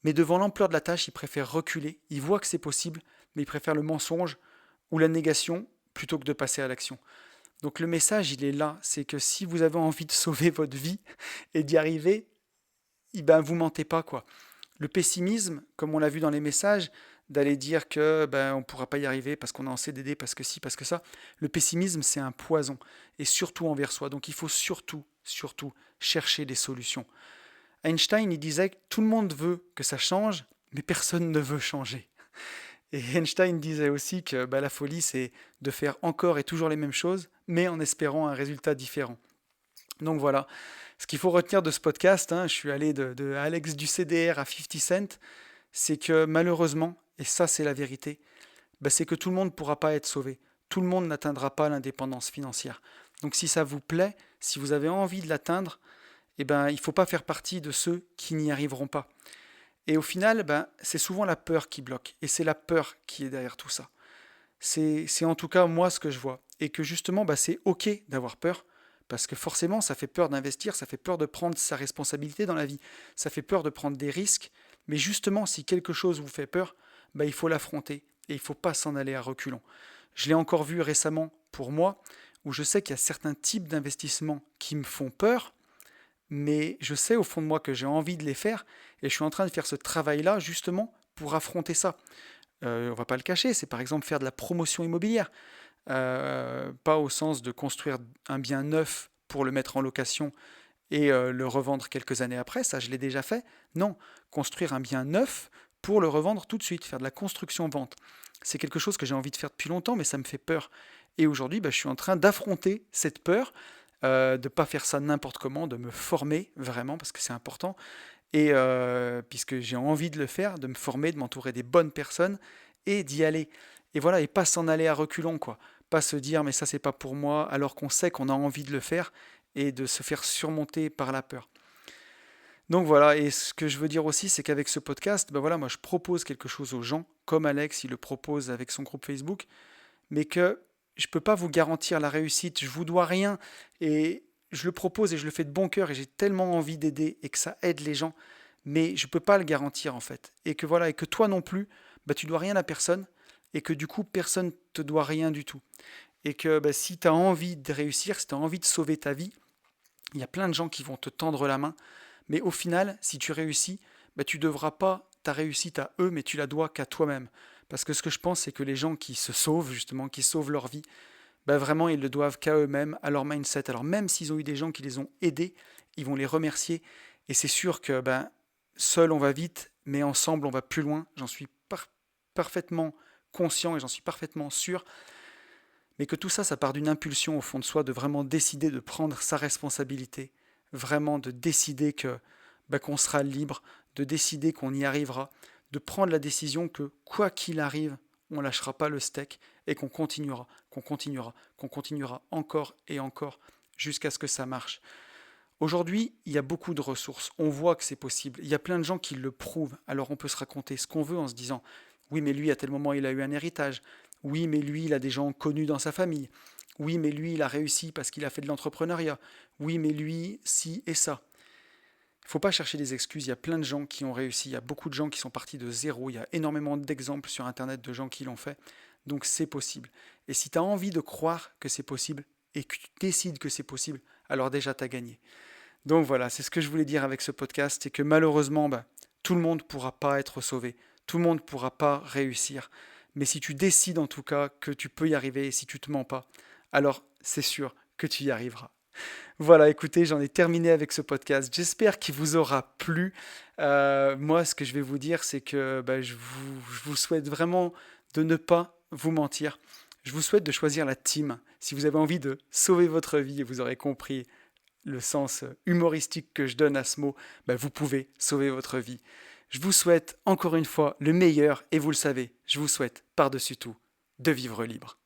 mais devant l'ampleur de la tâche, ils préfèrent reculer, ils voient que c'est possible, mais ils préfèrent le mensonge ou la négation plutôt que de passer à l'action. Donc le message, il est là, c'est que si vous avez envie de sauver votre vie et d'y arriver, eh ben, vous mentez pas, quoi. Le pessimisme, comme on l'a vu dans les messages, d'aller dire que ben, on ne pourra pas y arriver parce qu'on est en CDD, parce que ci, parce que ça, le pessimisme, c'est un poison, et surtout envers soi. Donc il faut surtout, surtout chercher des solutions. Einstein, il disait que tout le monde veut que ça change, mais personne ne veut changer. Et Einstein disait aussi que ben, la folie, c'est de faire encore et toujours les mêmes choses, mais en espérant un résultat différent. Donc voilà, ce qu'il faut retenir de ce podcast, hein, je suis allé de Alex du CDR à 50 Cent, c'est que malheureusement, et ça c'est la vérité, bah, c'est que tout le monde ne pourra pas être sauvé. Tout le monde n'atteindra pas l'indépendance financière. Donc si ça vous plaît, si vous avez envie de l'atteindre, eh ben, il ne faut pas faire partie de ceux qui n'y arriveront pas. Et au final, ben, c'est souvent la peur qui bloque. Et c'est la peur qui est derrière tout ça. C'est en tout cas moi ce que je vois. Et que justement, bah, c'est OK d'avoir peur, parce que forcément, ça fait peur d'investir, ça fait peur de prendre sa responsabilité dans la vie, ça fait peur de prendre des risques. Mais justement, si quelque chose vous fait peur, bah, il faut l'affronter et il ne faut pas s'en aller à reculons. Je l'ai encore vu récemment pour moi, où je sais qu'il y a certains types d'investissements qui me font peur, mais je sais au fond de moi que j'ai envie de les faire et je suis en train de faire ce travail-là justement pour affronter ça. On va pas le cacher, c'est par exemple faire de la promotion immobilière. Pas au sens de construire un bien neuf pour le mettre en location et le revendre quelques années après, ça je l'ai déjà fait. Non, construire un bien neuf pour le revendre tout de suite, faire de la construction-vente. C'est quelque chose que j'ai envie de faire depuis longtemps, mais ça me fait peur. Et aujourd'hui, bah, je suis en train d'affronter cette peur, de ne pas faire ça n'importe comment, de me former vraiment, parce que c'est important. Et puisque j'ai envie de le faire, de me former, de m'entourer des bonnes personnes et d'y aller. Et voilà, et pas s'en aller à reculons, quoi. Pas se dire, mais ça, c'est pas pour moi, alors qu'on sait qu'on a envie de le faire et de se faire surmonter par la peur. Donc voilà, et ce que je veux dire aussi, c'est qu'avec ce podcast, ben voilà, moi je propose quelque chose aux gens, comme Alex, il le propose avec son groupe Facebook, mais que je ne peux pas vous garantir la réussite, je vous dois rien, et je le propose et je le fais de bon cœur, et j'ai tellement envie d'aider et que ça aide les gens, mais je ne peux pas le garantir en fait. Et que voilà, et que toi non plus, bah, tu dois rien à personne, et que du coup, personne ne te doit rien du tout. Et que bah, si tu as envie de réussir, si tu as envie de sauver ta vie, il y a plein de gens qui vont te tendre la main, mais au final, si tu réussis, bah, tu ne devras pas ta réussite à eux, mais tu la dois qu'à toi-même. Parce que ce que je pense, c'est que les gens qui se sauvent, justement, qui sauvent leur vie, bah, vraiment, ils le doivent qu'à eux-mêmes, à leur mindset. Alors même s'ils ont eu des gens qui les ont aidés, ils vont les remercier. Et c'est sûr que ben, seul on va vite, mais ensemble on va plus loin. J'en suis parfaitement conscient et j'en suis parfaitement sûr. Mais que tout ça, ça part d'une impulsion au fond de soi, de vraiment décider de prendre sa responsabilité, vraiment de décider que ben, qu'on sera libre, de décider qu'on y arrivera, de prendre la décision que quoi qu'il arrive, on ne lâchera pas le steak et qu'on continuera, qu'on continuera, qu'on continuera encore et encore jusqu'à ce que ça marche. Aujourd'hui, il y a beaucoup de ressources. On voit que c'est possible. Il y a plein de gens qui le prouvent. Alors on peut se raconter ce qu'on veut en se disant oui, mais lui, à tel moment, il a eu un héritage. Oui, mais lui, il a des gens connus dans sa famille. Oui, mais lui, il a réussi parce qu'il a fait de l'entrepreneuriat. Oui, mais lui, si et ça. Il ne faut pas chercher des excuses, il y a plein de gens qui ont réussi, il y a beaucoup de gens qui sont partis de zéro, il y a énormément d'exemples sur Internet de gens qui l'ont fait, donc c'est possible. Et si tu as envie de croire que c'est possible et que tu décides que c'est possible, alors déjà tu as gagné. Donc voilà, c'est ce que je voulais dire avec ce podcast, c'est que malheureusement, tout le monde ne pourra pas être sauvé, tout le monde ne pourra pas réussir. Mais si tu décides en tout cas que tu peux y arriver et si tu ne te mens pas, alors c'est sûr que tu y arriveras. Voilà, écoutez, j'en ai terminé avec ce podcast. J'espère qu'il vous aura plu. Moi, ce que je vais vous dire, c'est que je vous souhaite vraiment de ne pas vous mentir. Je vous souhaite de choisir la team. Si vous avez envie de sauver votre vie, et vous aurez compris le sens humoristique que je donne à ce mot, vous pouvez sauver votre vie. Je vous souhaite encore une fois le meilleur et vous le savez, je vous souhaite par-dessus tout de vivre libre.